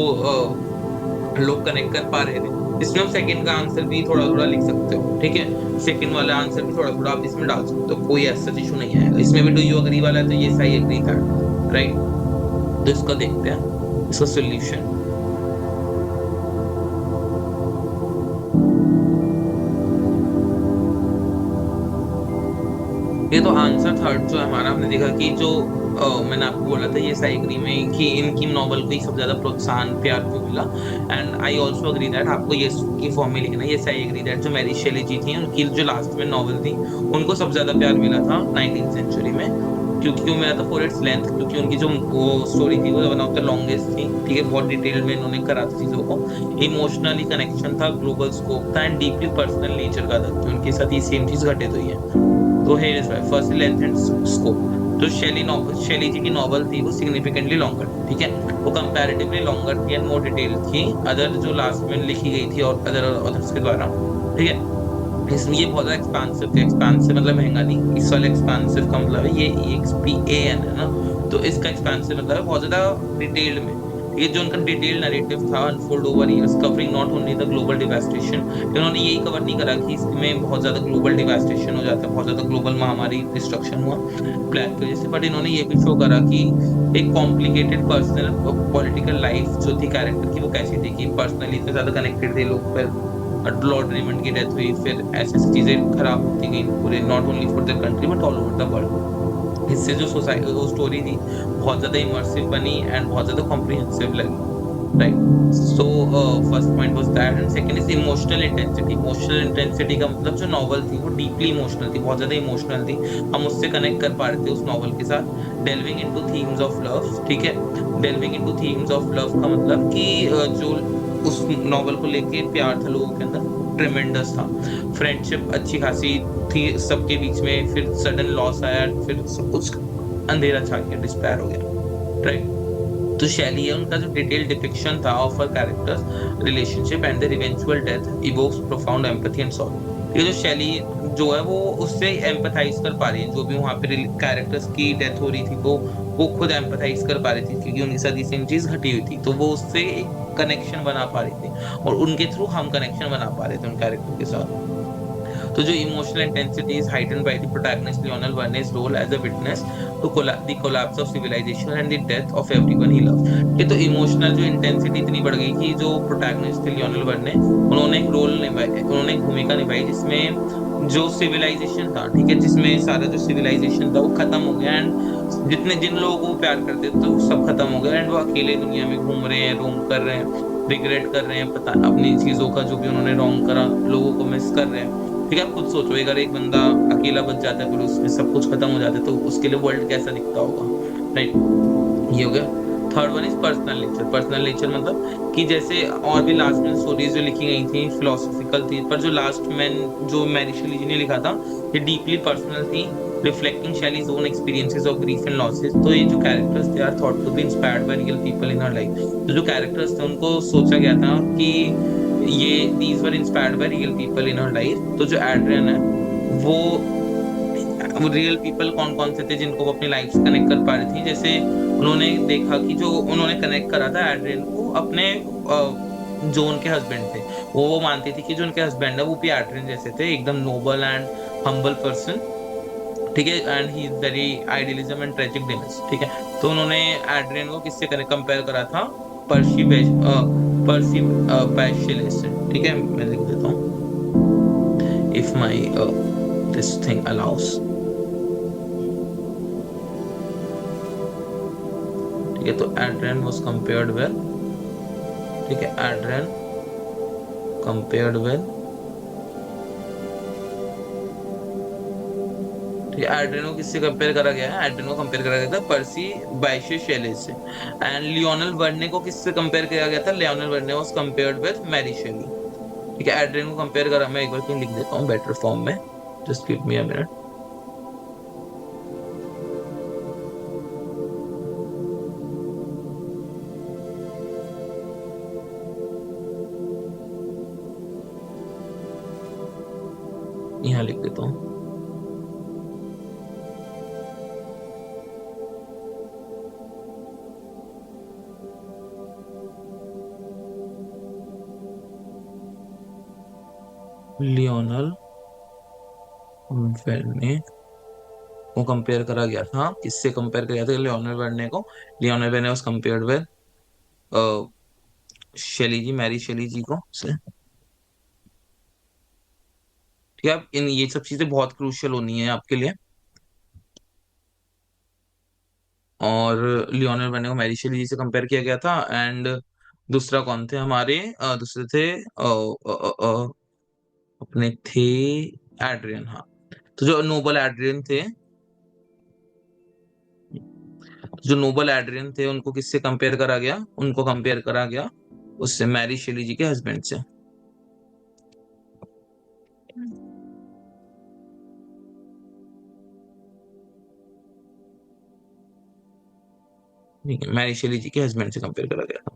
लोग कनेक्ट कर पा रहे थे। इसमें हम सेकंड का आंसर भी थोड़ा थोड़ा लिख सकते हो, ठीक है। सेकंड वाला आंसर भी थोड़ा थोड़ा आप इसमें डाल सकते हो, कोई ऐसा इशू नहीं आएगा। इसमें भी डू यू अग्री वाला है तो ये सही एग्री था, राइट। तो इसका देखते हैं इसका सॉल्यूशन। ये तो आंसर थर्ड जो है हमारा, हमने देखा कि जो मैंने आपको बोला था ये साइग्री में कि इनकी नॉवल को ही सबसे ज्यादा प्रोत्साहन प्यार क्यों मिला, and I also agree that, आपको ये की फॉर्म में लिखना है, ये आई एग्री दैट जो मैरी शैली जी थी उनकी जो लास्ट में नॉवल थी उनको सबसे ज्यादा प्यार मिला था 19th सेंचुरी में। क्योंकि क्यों मिला था? फॉर इट्स लेंथ, क्योंकि उनकी जो वो स्टोरी थी वो वन ऑफ द लॉन्गेस्ट थी, ठीक है। बहुत डिटेल में इन्होंने करा था चीजों को, इमोशनली कनेक्शन था, ग्लोबल स्कोप था एंड डीपली पर्सनल नेचर का था कि उनके साथ ये सेम चीज घटित हुई है। तो here is why first length and scope. जो शैली जी की नॉवल थी वो सिग्निफिकेंटली लॉन्गर, ठीक है, वो कंपैरेटिवली लॉन्गर थी एंड मोर डिटेल थी अदर जो लास्ट में लिखी गई थी और अदर ऑथर्स के द्वारा, ठीक है। इसमें ये बहुत ज्यादा एक्सपांसिव थी, एक्सपांसिव मतलब महंगा नहीं, इस वाले एक्सपांसिव का मतलब है ये EXPAN है ना, तो इसका एक्सपांसिव मतलब है बहुत ज्यादा डिटेल्ड में। ये जो उनका डिटेल नैरेटिव था unfold over years covering not only the global devastation, इन्होंने यही कवर नहीं करा कि इसमें बहुत ज्यादा ग्लोबल डिवास्टेशन हो जाता है, बहुत ज्यादा ग्लोबल महामारी डिस्ट्रक्शन हुआ प्लेग की वजह से, बट इन्होंने ये भी शो करा कि एक कॉम्प्लिकेटेड पर्सनल पॉलिटिकल लाइफ जो थी कैरेक्टर की वो कैसी थी, कि पर्सनली इतने ज्यादा कनेक्टेड थे लोग, फिर लॉर्ड रेमंड की डेथ हुई, फिर ऐसी चीजें खराब होती गई पूरे, not only for the country but all over the world. इससे जो सोसाइटी वो स्टोरी थी बहुत ज्यादा इमर्सिव बनी एंड बहुत ज्यादा कॉम्प्रिहेंसिव लगी, right. So first point was that and second is emotional intensity. Emotional intensity का मतलब जो नॉवल थी वो डीपली इमोशनल थी, बहुत ज्यादा इमोशनल थी, हम उससे कनेक्ट कर पा रहे थे उस नॉवल के साथ। डेल्विंग इनटू थीम्स ऑफ लव, ठीक है, डेल्विंग इनटू थीम्स ऑफ लव का मतलब कि जो उस नॉवल को लेके प्यार था लोगों के अंदर ट्रेमेंडस था, फ्रेंडशिप अच्छी खासी थी सबके बीच में, फिर सडन लॉस आया, फिर सब कुछ अंधेरा छा गया, डिस्पेयर हो गया, राइट। तो शैली है उनका जो डिटेल डिपिक्शन था of her characters relationship and their eventual death evokes profound empathy and sorrow. ये जो शैली जो है वो उससे एम्पथाइज कर पा रही है, जो भी वहां पे कैरेक्टर्स की डेथ हो रही थी तो वो खुद एम्पथाइज कर पा रही थी, क्योंकि उनके साथ ये सेम चीज घटी हुई थी, तो वो उससे कनेक्शन बना पा रही थी और उनके थ्रू हम कनेक्शन बना पा रहे थे उन कैरेक्टर के साथ। तो जो emotional intensity is heightened by the protagonist Lionel Varney's role as a witness to the collapse of civilization and the death of everyone he loved। ये तो इमोशनल जो इंटेंसिटी इतनी बढ़ गई कि जो प्रोटैगनिस्ट थे लियोनेल वर्ने, उन्होंने एक रोल निभाई, उन्होंने एक भूमिका निभाई जिसमें जो सिविलाइजेशन था, ठीक है, जिसमें सारा जो सिविलाइजेशन था वो खत्म हो गया, एंड जितने जिन लोगों को वो प्यार करते थे तो सब खत्म हो गया, एंड वो अकेले दुनिया में घूम रहे हैं, रोम कर रहे हैं, रिग्रेट कर रहे हैं, पता अपनी चीजों का जो भी उन्होंने रॉन्ग करा, लोगों को मिस कर रहे हैं। ठीक है, आप खुद सोचो, अगर एक बंदा अकेला बच जाता है, फिर उसमें सब कुछ खत्म हो जाता है, तो उसके लिए वर्ल्ड कैसा दिखता होगा, राइट। ये हो गया। Third one is personal nature. Personal nature मतलब कि जैसे और भी लास्ट में स्टोरीज जो लिखी गई थी फिलोसॉफिकल थी, पर जो लास्ट में जो मैरी शेली जी ने लिखा था ये डीपली पर्सनल थी, reflecting Shelley's own experiences of grief and losses. तो ये जो कैरेक्टर्स थे are thought to be inspired by real people in her life. तो जो कैरेक्टर्स थे उनको सोचा गया था कि ये these were inspired by real people in her life. तो जो एड्रियन है वो रियल पीपल कौन कौन से थे जिनको वो अपनी लाइफ से कनेक्ट कर पा रही थी। जैसे उन्होंने देखा कि जो उन्होंने कनेक्ट करा था एड्रियन को अपने जो उनके हस्बैंड थे, वो मानती थी कि जो उनके हस्बैंड है वो भी एड्रियन जैसे थे, एकदम नोबल एंड हम्बल पर्सन, ठीक है, and he is very idealism and tragic demise, ठीक है। तो उन्होंने एड्रियन को किससे कंपेयर करा था, पर्सी पर्सी बैशेलिस से, ठीक है, मैं लिख देता हूँ if my this thing allow us, ठीक है। तो एड्रियन वाज कंपेयर्ड विद, ठीक है, एड्रियन कंपेयर्ड विद, एड्रिनो किससे कंपेयर करा गया है, एड्रिनो कंपेयर करा गया था पर्सी बायशेलिस से। एंड लियोनेल वर्ने को किससे कंपेयर किया गया था, Lionel Verney was compared with Mary Shelley, ठीक है। एड्रिन को कंपेयर करा, मैं एक बार क्यों लिख देता हूँ बेटर फॉर्म में, just give me a minute. यहाँ लिख देता हूँ। लियोनल वेर्ने को कंपेयर करा गया था, किससे कंपेयर किया था लियोनल वेर्ने को, Lionel Verney was compared with Shelley ji, Mary Shelley ji को से, ठीक है। अब इन ये सब चीजें बहुत क्रूशियल होनी है आपके लिए। और लियोनल वेर्ने को मैरी शेली जी से कंपेयर किया गया था, एंड दूसरा कौन थे हमारे, दूसरे थे अपने थे एड्रियन, हाँ। तो जो नोबल एड्रियन थे, जो नोबल एड्रियन थे उनको किससे कंपेयर करा गया, उनको कंपेयर करा गया उससे मैरी शेली जी के हस्बैंड से, ठीक है, मैरी शेली जी के हस्बैंड से कंपेयर करा गया था,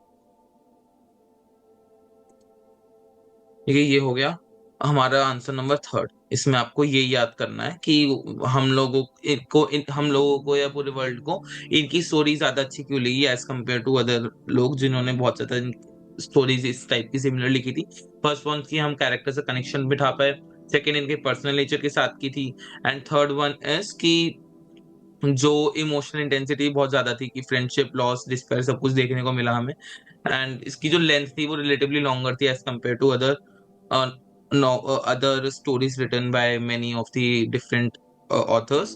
ठीक है। ये हो गया हमारा आंसर नंबर थर्ड। इसमें आपको ये याद करना है कि हम लोगों को या पूरे वर्ल्ड को इनकी स्टोरी ज्यादा अच्छी क्यों लगी एज कम्पेयर टू अदर लोग जिन्होंने बहुत ज्यादा स्टोरीज इस टाइप की सिमिलर लिखी थी। फर्स्ट वन की हम कैरेक्टर से कनेक्शन बिठा पाए, सेकेंड इनके पर्सनल नेचर के साथ की थी, एंड थर्ड वन इज कि जो इमोशनल इंटेंसिटी बहुत ज्यादा थी कि फ्रेंडशिप, लॉस, डिस्पेयर सब कुछ देखने को मिला हमें। एंड इसकी जो लेंथ थी वो रिलेटिवली लॉन्गर थी as compare to other other stories written by many of the different authors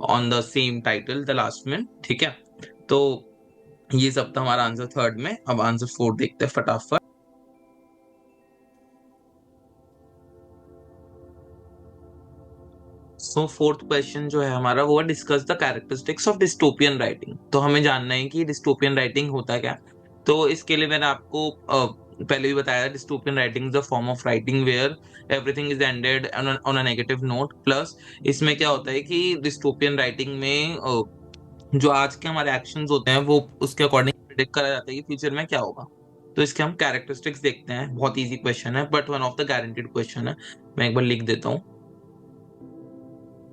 on the same title, The Last Man, ठीक है। तो ये सब था हमारा आंसर थर्ड में। अब आंसर फोर्थ देखते हैं फटाफट। सो फोर्थ क्वेश्चन जो है हमारा वो है discuss the characteristics of dystopian writing. तो हमें जानना है कि डिस्टोपियन राइटिंग होता क्या। तो इसके लिए मैंने आपको पहले भी बताया, dystopian writing is a form of writing where everything is ended on a negative note. Plus इसमें क्या होता है कि डिस्टोपियन राइटिंग में जो आज के हमारे एक्शंस होते हैं वो उसके अकॉर्डिंग प्रिडिक्ट करा जाता है कि फ्यूचर में क्या होगा। तो इसके हम कैरेक्टरिस्टिक्स देखते हैं। बहुत इजी क्वेश्चन है but one of the guaranteed question है। मैं एक बार लिख देता हूँ,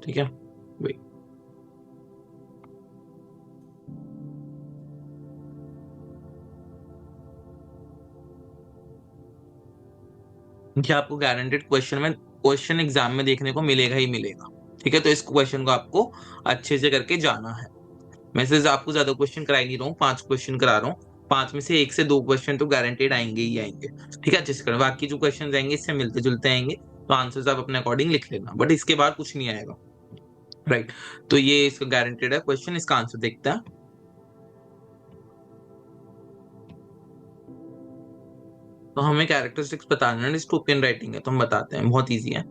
ठीक है। Wait. ये आपको गारंटेड क्वेश्चन एग्जाम में देखने को मिलेगा ही मिलेगा, ठीक है। तो इस क्वेश्चन को आपको अच्छे से करके जाना है। मैं सिर्फ आपको ज्यादा क्वेश्चन करा ही नहीं रहा हूँ, 5 क्वेश्चन करा रहा हूँ। 5 में से 1 से 2 क्वेश्चन तो गारंटेड आएंगे ही आएंगे, ठीक है। अच्छे से करें, बाकी जो क्वेश्चन आएंगे इससे मिलते जुलते आएंगे, तो आंसर्स आप अपने अकॉर्डिंग लिख लेना, बट इसके बाद कुछ नहीं आएगा, राइट। तो ये इसका गारंटेड है क्वेश्चन। इसका आंसर देखते हैं। तो हमें कैरेक्टरिस्टिक्स बताना है, डिस्टोपियन राइटिंग है तो हम बताते हैं, बहुत ईजी है।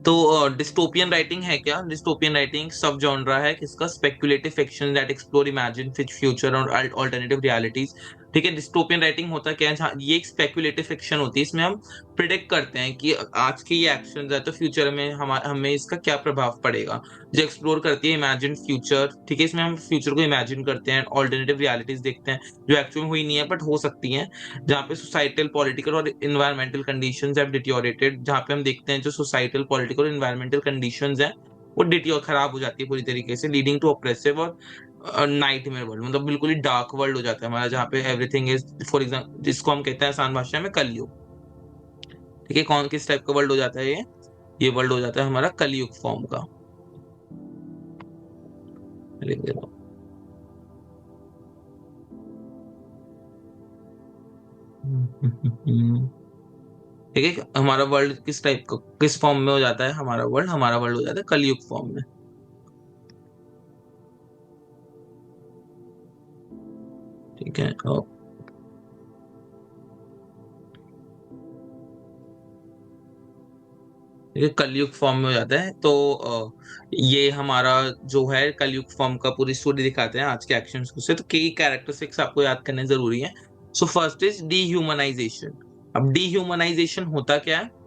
तो डिस्टोपियन राइटिंग है क्या? डिस्टोपियन राइटिंग सब जॉनरा है किसका? Speculative fiction that explore imagine future और अल्टरनेटिव रियलिटीज, ठीक है। डिस्टोपियन राइटिंग होता क्या है? ये एक स्पेक्युलेटिव फिक्शन होती है, इसमें हम प्रिडिक्ट करते हैं कि आज के ये एक्शन है तो फ्यूचर में हमें इसका क्या प्रभाव पड़ेगा। जो एक्सप्लोर करती है इमेजिन फ्यूचर, ठीक है। इसमें हम फ्यूचर को इमेजिन करते हैं, ऑल्टरनेटिव रियलिटीज देखते हैं जो एक्चुअल में हुई नहीं है बट हो सकती हैं, जहाँ पे सोसाइटल पॉलिटिकल और इन्वायरमेंटल कंडीशंस हैव डिटोरेटेड, जहाँ पे हम देखते हैं जो सोसाइटल पॉलिटिकल और इन्वायरमेंटल कंडीशंस हैं वो डिटोर खराब हो जाती है पूरी तरीके से, लीडिंग टू ऑप्रेसिव और नाइटमेयर वर्ल्ड, मतलब बिल्कुल ही डार्क वर्ल्ड हो जाता है हमारा, जहाँ पे एवरीथिंग इज, फॉर एग्जाम्पल जिसको हम कहते हैं आसान भाषा में कलयुग, ठीक है। कौन किस टाइप का वर्ल्ड हो जाता है ये वर्ल्ड हो जाता है हमारा कलयुग फॉर्म का। लिख देता हूँ। ठीक है, हमारा वर्ल्ड किस टाइप का, किस फॉर्म में हो जाता है हमारा वर्ल्ड हो जाता है कलयुग फॉर्म में, ठीक है। ठीक है, कलयुग फॉर्म में हो जाता है। तो ये हमारा जो है कलयुग फॉर्म का पूरी स्टोरी दिखाते हैं आज के एक्शन से। तो कई कैरेक्टरिस्टिक्स आपको याद करने जरूरी है। So first is dehumanisation. अब डीह्यूमनाइजेशन होता क्या है?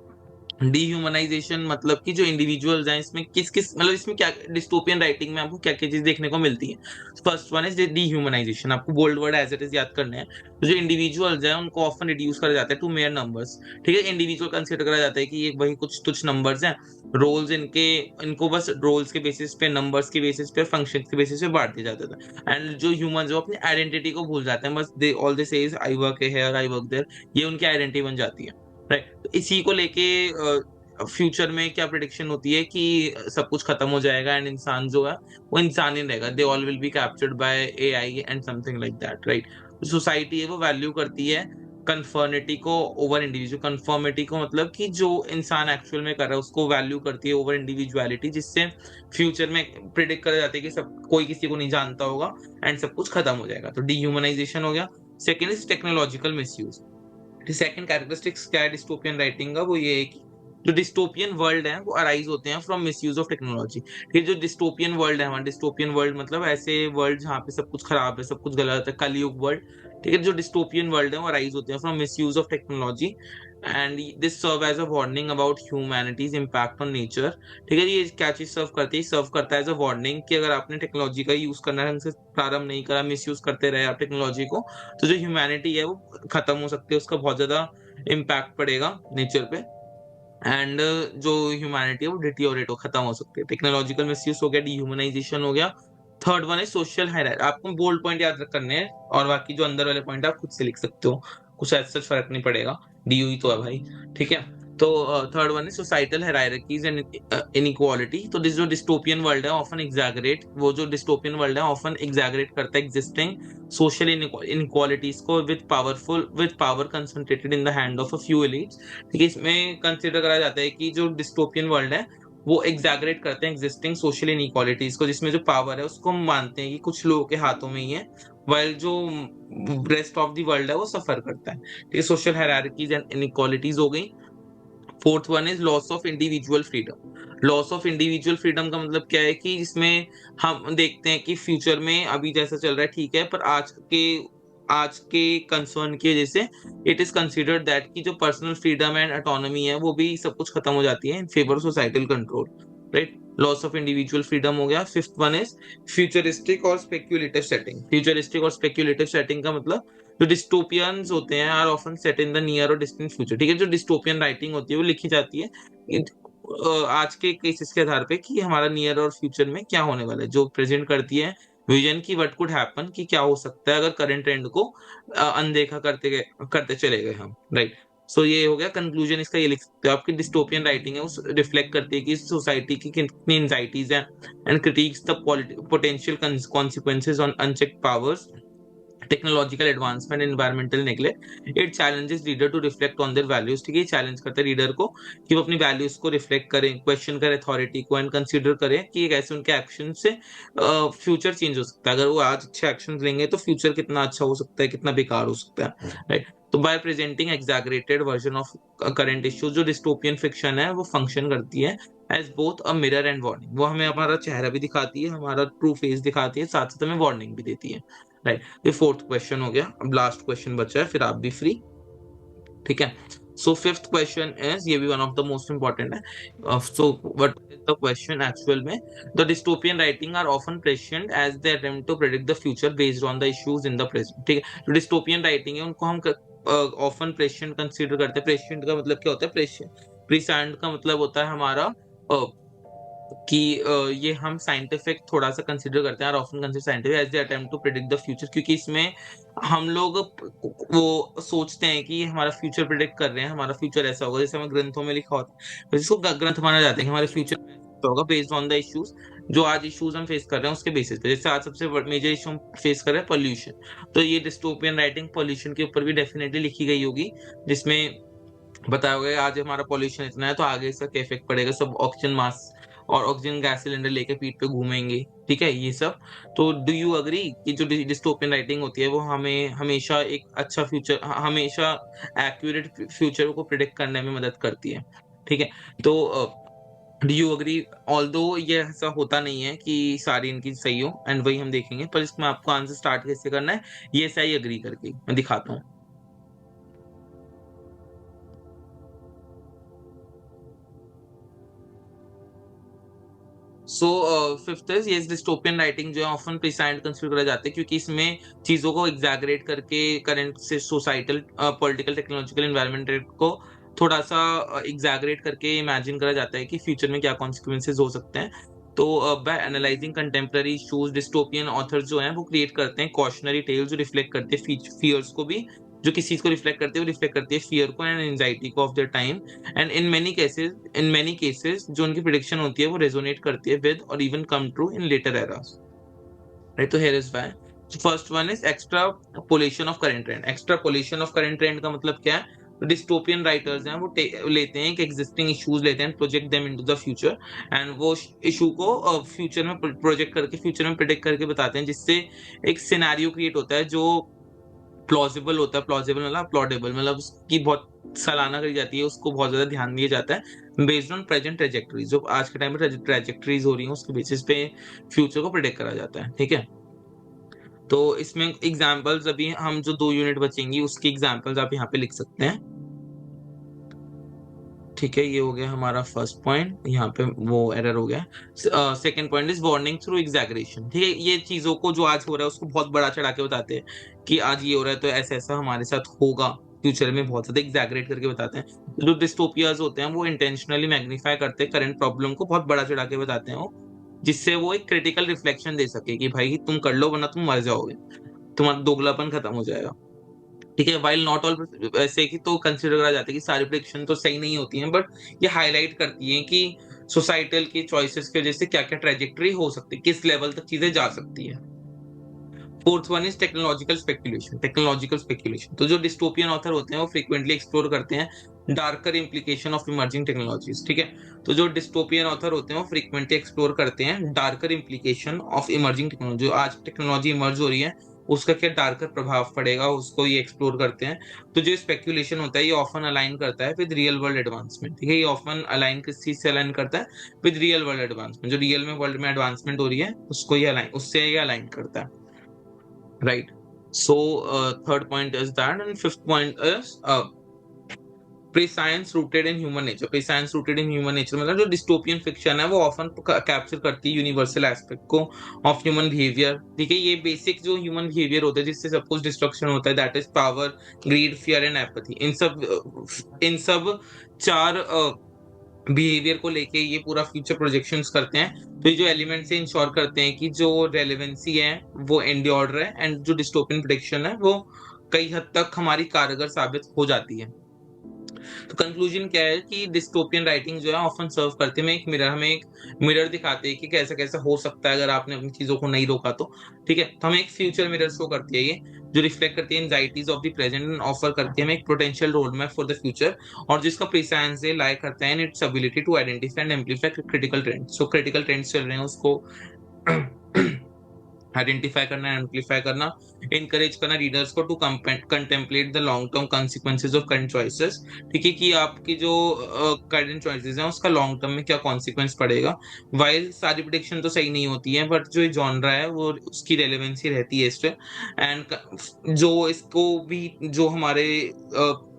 डीह्यूमनाइजेशन मतलब कि जो इंडिविजुअल्स हैं इसमें किस किस, मतलब इसमें क्या डिस्टोपियन राइटिंग में आपको क्या क्या चीज देखने को मिलती है। First one is dehumanization. आपको bold word as it is याद करने हैं। तो जो इंडिविजुअल्स हैं उनको ऑफन रिड्यूस करा जाता है टू मेयर नंबर्स, ठीक है। इंडिविजुअल कंसिडर करा जाता है कि ये वही कुछ कुछ नंबर्स हैं, रोल्स इनके, इनको बस रोल्स के बेसिस पे, नंबर्स के बेसिस पे, फंक्शन के बेसिस पे बांट दिया जाता था। एंड जो ह्यूमंस वो अपनी आइडेंटिटी को भूल जाते हैं, बस दे all they say is I work here, I work there, ये उनकी आइडेंटिटी बन जाती है, राइट। तो इसी को लेके फ्यूचर में क्या प्रिडिक्शन होती है कि सब कुछ खत्म हो जाएगा एंड इंसान जो है वो इंसान ही रहेगा, they all will be captured by AI and something like that, right. Society है वो वैल्यू करती है कन्फर्मिटी को ओवर इंडिविजुअल। कन्फर्मिटी को मतलब कि जो इंसान एक्चुअल में कर रहा है उसको वैल्यू करती है ओवर इंडिविजुअलिटी, जिससे फ्यूचर में प्रिडिक्ट करा जाता है कि सब कोई किसी को नहीं जानता होगा एंड सब कुछ खत्म हो जाएगा। तो डीह्यूमनाइजेशन हो गया। Second is technological misuse. Second characteristics क्या है डिस्टोपियन राइटिंग का? वो ये है कि जो डिस्टोपियन वर्ल्ड है वो अराइज होते हैं फ्रॉम मिसयूज ऑफ टेक्नोलॉजी। फिर जो डिस्टोपियन वर्ल्ड है हमारा, डिस्टोपियन वर्ल्ड मतलब ऐसे वर्ल्ड जहाँ पे सब कुछ खराब है, सब कुछ गलत है, कलयुग वर्ल्ड, ठीक है। जो डिस्टोपियन वर्ल्ड है वो अराइज होते हैं from misuse of technology and this serve as a warning about humanity's impact on nature, ठीक है। ये क्या चीज सर्व करती है? सर्व करता है एज अ वार्निंग कि अगर आपने टेक्नोलॉजी का यूज करना ढंग से प्रारंभ नहीं करा, मिसयूज करते रहे आप टेक्नोलॉजी को, तो जो ह्यूमैनिटी है वो खत्म हो सकती है, उसका बहुत ज्यादा इम्पैक्ट पड़ेगा नेचर पे एंड जो ह्यूमैनिटी है वो डिटियोरेट हो, खत्म हो सकती है। टेक्नोलॉजिकल मिसयूज हो गया, डीह्यूमनाइजेशन हो गया। थर्ड वन है सोशल हायरार्की। आपको बोल्ड पॉइंट याद करने हैं और बाकी जो अंदर वाले पॉइंट आप खुद से लिख सकते हो, कुछ ऐसा फर्क नहीं पड़ेगा, डीयू ही तो है भाई, ठीक है। तो थर्ड वन है सोसाइटल हायरार्कीज एंड इनइक्वालिटी। तो दिस जो डिस्टोपियन वर्ल्ड है ऑफन एग्जैगरेट, वो जो डिस्टोपियन वर्ल्ड है ऑफन एग्जैगरेट करता है एग्जिस्टिंग सोशल इनइक्वालिटीज को with power concentrated in the hand of a few elites, ठीक है। इसमें कंसिडर करा जाता है कि जो डिस्टोपियन वर्ल्ड है वो एग्जैगरेट करते हैं एग्जिस्टिंग सोशल इनइक्वालिटीज को, जिसमें जो पावर है उसको हम मानते हैं कि कुछ लोगों के हाथों में ही है, वाइल जो रेस्ट ऑफ द वर्ल्ड है वो सफर करता है, ठीक है। सोशल हायरार्कीज एंड इनइक्वालिटीज हो गई। Fourth one is loss of individual freedom. Loss of individual freedom का मतलब क्या है कि इसमें हम देखते हैं कि फ्यूचर में अभी जैसा चल रहा है ठीक है, पर आज के कंसर्न की वजह से इट इज कंसिडर्ड दैट कि जो पर्सनल फ्रीडम एंड ऑटोनॉमी है वो भी सब कुछ खत्म हो जाती है in favour of societal control, right. Loss of individual freedom हो गया। फिफ्थ वन इज फ्यूचरिस्टिक और स्पेक्यूलेटिव सेटिंग। फ्यूचरिस्टिक और स्पेक्यूलेटिव सेटिंग का मतलब जो डिस्टोपियंस होते हैं are often set in the near और डिस्टेंट फ्यूचर। ठीक है, जो डिस्टोपियन राइटिंग होती है वो लिखी जाती है आज के केसेस के आधार पे कि हमारा नियर और फ्यूचर में क्या होने वाला है, जो प्रेजेंट करती है विजन की व्हाट कुड हैपन, कि क्या हो सकता है अगर करंट ट्रेंड को अनदेखा करते चले गए हम, राइट। सो ये हो गया कंक्लूजन इसका, ये लिख सकते हो आपकी डिस्टोपियन राइटिंग है उस रिफ्लेक्ट करती है कि सोसाइटी की कितनी एंजाइटीज हैं and critics the potential consequences on unchecked powers, technological advancement, environmental neglect. It challenges reader to reflect on their values. ठीक है, चैलेंज करता है रीडर को कि वो अपनी वैल्यूज को रिफ्लेक्ट करें, क्वेश्चन करें अथॉरिटी को एंड कंसीडर करें कि कैसे उनके एक्शन से फ्यूचर चेंज हो सकता है। अगर वो आज अच्छे एक्शन लेंगे तो फ्यूचर कितना अच्छा हो सकता है, कितना बेकार हो सकता है, राइट। तो by presenting exaggerated version of current issues, जो डिस्टोपियन फिक्शन है वो फंक्शन करती है as both a mirror and warning. वो हमें हमारा चेहरा भी दिखाती है, हमारा ट्रू फेस दिखाती है, साथ साथ हमें वार्निंग भी देती है, राइट। ये फोर्थ क्वेश्चन हो गया, अब लास्ट क्वेश्चन बचा है, फिर आप भी फ्री। ठीक है, सो फिफ्थ क्वेश्चन इज, ये भी one of the most important है। So what is the question actual में? The dystopian writing are often present as they attempt to predict the future based on the issues in the present. ठीक है, जो डिस्टोपियन राइटिंग है उनको हम ऑफन प्रेजेंट कंसीडर करते हैं। प्रेजेंट का मतलब क्या होता है? प्रेजेंट का मतलब होता है हमारा कि ये हम साइंटिफिक थोड़ा सा कंसीडर करते हैं, और often consider scientific as they attempt to predict the future, क्योंकि इसमें हम लोग वो सोचते हैं कि हमारा फ्यूचर प्रेडिक्ट कर रहे हैं, हमारा फ्यूचर ऐसा होगा जैसे हमें ग्रंथों में लिखा होता है, तो इसको ग्रंथ माना जाता है कि हमारे फ्यूचर में ऐसा होगा बेस्ड ऑन द इश्यूज, जो आज इश्यूज हम फेस कर रहे हैं उसके बेसिस पे। जैसे आज सबसे मेजर इशू हम फेस कर रहे हैं पॉल्यूशन, तो ये डिस्टोपियन राइटिंग पॉल्यूशन के ऊपर भी डेफिनेटली लिखी गई होगी, जिसमें बताया होगा आज हमारा पॉल्यूशन इतना है तो आगे इसका क्या इफेक्ट पड़ेगा, सब ऑक्सीजन मास्क और ऑक्सीजन गैस सिलेंडर लेके पीठ पे घूमेंगे। ठीक है, ये सब। तो डू यू अग्री कि जो डिस्टोपियन राइटिंग होती है वो हमें हमेशा एक अच्छा फ्यूचर, हमेशा एक्यूरेट फ्यूचर को प्रिडिक्ट करने में मदद करती है? ठीक है, तो डू यू अग्री? ऑल्दो ये ऐसा होता नहीं है कि सारी इनकी सही हो, एंड वही हम देखेंगे, पर इसमें आपको आंसर स्टार्ट कैसे करना है ये सही अग्री करके मैं दिखाता हूँ। सो फिफ्थ इज, ये डिस्टोपियन राइटिंग जो है ऑफन प्रिसाइंड कंसीडर करा जाता है क्योंकि इसमें चीजों को एग्जैगरेट करके करंट से सोसाइटल, पॉलिटिकल, टेक्नोलॉजिकल, एनवायरमेंटल को थोड़ा सा एग्जैगरेट करके इमेजिन करा जाता है कि फ्यूचर में क्या कॉन्सिक्वेंसेज हो सकते हैं। तो by analysing contemporary issues, dystopian authors जो हैं वो क्रिएट करते हैं कॉशनरी टेल्स जो रिफ्लेक्ट करते हैं फियर्स को भी, जो किस चीज को रिफ्लेक्ट करते हैं, वो रिफ्लेक्ट करती है फियर को एंड एंजाइटी को of the time. And in many cases जो उनकी प्रिडिक्शन होती है वो रेजोनेट करती है विद और even come true in later eras, right. तो here is why first one is extrapolation of current trend. Extrapolation of current trend का मतलब क्या है? तो डिस्टोपियन राइटर्स हैं वो लेते हैं कि एग्जिस्टिंग इश्यूज लेते हैं, project them into the future, and वो इशू को फ्यूचर में प्रोजेक्ट करके, फ्यूचर में प्रिडिक्ट करके बताते हैं, जिससे एक सिनेरियो क्रिएट होता है जो प्लॉजिबल होता है। प्लॉजिबल मतलब प्लॉटेबल, मतलब उसकी बहुत सराहना करी जाती है, उसको बहुत ज्यादा ध्यान दिया जाता है बेस्ड ऑन प्रेजेंट ट्रेजेक्टरीज, जो आज के टाइम में ट्रेजेक्टरीज हो रही हैं उसके बेसिस पे फ्यूचर को प्रिडिक्ट करा जाता है। ठीक है, तो इसमें एग्जांपल्स अभी हम जो 2 यूनिट बचेंगी उसकी एग्जांपल्स आप यहाँ पे लिख सकते हैं। ठीक है, ये हो गया हमारा फर्स्ट पॉइंट, यहाँ पे वो एरर हो गया। Second point is warning through exaggeration. ठीक है, ये चीजों को जो आज हो रहा है उसको बहुत बड़ा चढ़ा के बताते हैं कि आज ये हो रहा है तो ऐसा ऐसा हमारे साथ होगा फ्यूचर में, बहुत ज्यादा एग्जैगरेट करके बताते हैं। जो डिस्टोपियाज होते हैं वो इंटेंशनली मैग्नीफाई करते हैं करंट प्रॉब्लम को, बहुत बड़ा चढ़ा के बताते हैं वो, जिससे वो एक क्रिटिकल रिफ्लेक्शन दे सके कि भाई तुम कर लो वरना तुम मर जाओगे, तुम्हारा दोगलापन खत्म हो जाएगा। ठीक है, वाइल नॉट ऑल ऐसे कि तो कंसिडर करा जाता है कि सारी प्रेडिक्शन तो सही नहीं होती हैं, बट ये हाईलाइट करती हैं कि सोसाइटल की चॉइसेस की वजह से क्या क्या ट्रेजेक्टरी हो सकती है, किस लेवल तक चीजें जा सकती है। Fourth one is technological speculation. Technological speculation, तो जो डिस्टोपियन ऑथर होते हैं वो फ्रीक्वेंटली एक्सप्लोर करते हैं darker implication of emerging technologies. ठीक है, तो जो डिस्टोपियन ऑथर होते हैं वो फ्रीक्वेंटली एक्सप्लोर करते हैं darker implication of emerging technology, जो आज टेक्नोलॉजी इमर्ज हो रही है उसका क्या डार्कर प्रभाव पड़ेगा, उसको ये एक्सप्लोर करते हैं। तो जो स्पेकुलेशन होता है ये ऑफन अलाइन करता है विद रियल वर्ल्ड एडवांसमेंट। ठीक है, ये ऑफन अलाइन किस चीज से अलाइन करता है? विद रियल वर्ल्ड एडवांसमेंट, जो रियल में वर्ल्ड में एडवांसमेंट हो रही है उसको ये अलाइन, उससे ये अलाइन करता है, right? So third point is that, and fifth point is prescience rooted in human nature. Prescience rooted in human nature मतलब जो डिस्टोपियन फिक्शन है वो ऑफन कैप्चर करती है यूनिवर्सल एस्पेक्ट को ऑफ ह्यूमन बिहेवियर। ठीक है, ये बेसिक जो ह्यूमन बिहेवियर होता है जिससे सब कुछ डिस्ट्रक्शन होता है, that is power, greed, fear and apathy. इन सब चार बिहेवियर को लेके ये पूरा फ्यूचर प्रोजेक्शंस करते हैं। तो ये जो एलिमेंट से इंश्योर करते हैं कि जो रेलेवेंसी है वो एंड्योर रहे, एंड जो डिस्टोपियन प्रेडिक्शन है वो कई हद तक हमारी कारगर साबित हो जाती है। तो कंक्लूजन क्या है कि डिस्टोपियन राइटिंग जो है ऑफन सर्व करते हैं हमें एक मिरर दिखाते हैं कि कैसा कैसा हो सकता है अगर आपने अपनी चीजों को नहीं रोका तो। ठीक है, तो हमें एक फ्यूचर मिरर शो करती है ये, जो रिफ्लेक्ट करती है anxieties of the present and offer करती है हमें एक potential road map for the future, और जिसका प्रिसाइंस लाई करता है in its ability to identify and amplify critical trends. So critical trends चल रहे हैं उसको आइडेंटिफाई करना, एम्पलीफाई करना, इनकरेज करना रीडर्स को to contemplate the long term consequences of current choices. ठीक है, कि आपकी जो करंट चॉइसेस हैं उसका लॉन्ग टर्म में क्या कॉन्सिक्वेंस पड़ेगा। वाइल सारी प्रिडिक्शन तो सही नहीं होती है, बट जो जॉनरा है वो उसकी रेलेवेंसी रहती है इस पे, एंड जो इसको भी जो हमारे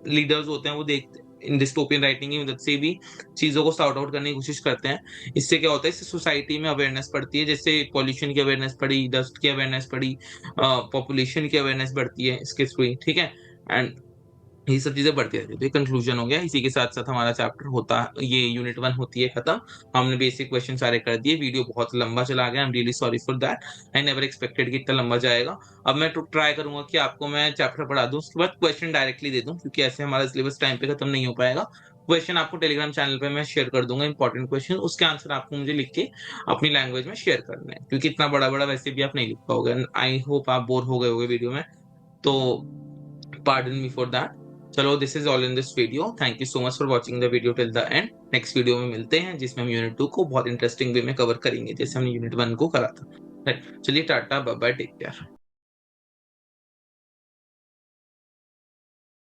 लीडर्स होते हैं वो देखते इन डिस्टोपियन राइटिंग की मदद से भी चीजों को सॉर्ट आउट करने की कोशिश करते हैं। इससे क्या होता है, इससे सोसाइटी में अवेयरनेस बढ़ती है, जैसे पॉल्यूशन की अवेयरनेस बढ़ी, डस्ट की अवेयरनेस बढ़ी, पॉपुलेशन की अवेयरनेस बढ़ती है इसके थ्रू ही। ठीक है, एंड ये सब चीजें बढ़ती रहती है। तो ये कंक्लूजन हो गया। इसी के साथ साथ हमारा चैप्टर होता, ये यूनिट 1 होती है खत्म। हमने बेसिक क्वेश्चन सारे कर दिए। वीडियो बहुत लंबा चला गया, I am really sorry for that. I never expected कि इतना लंबा जाएगा। अब मैं ट्राई करूंगा कि आपको मैं चैप्टर पढ़ा दूं, उसके बाद क्वेश्चन डायरेक्टली दे दूं, क्योंकि ऐसे हमारा सिलेबस टाइम पे खत्म नहीं हो पाएगा। क्वेश्चन आपको टेलीग्राम चैनल पे मैं शेयर कर दूंगा, इंपॉर्टेंट क्वेश्चन, उसके आंसर आपको मुझे लिख के अपनी लैंग्वेज में शेयर करने हैं, क्योंकि इतना बड़ा बड़ा वैसे भी आप नहीं लिख पाओगे। आई होप आप बोर हो गए होगे वीडियो में, तो pardon me for that। चलो, this is all in this video. Thank you so much for watching the video till the end. Next video में मिलते हैं जिसमें हम यूनिट 2 को बहुत इंटरेस्टिंग वे में कवर करेंगे, जैसे हमने यूनिट 1 को करा था। चलिए, tata, bye bye, take care.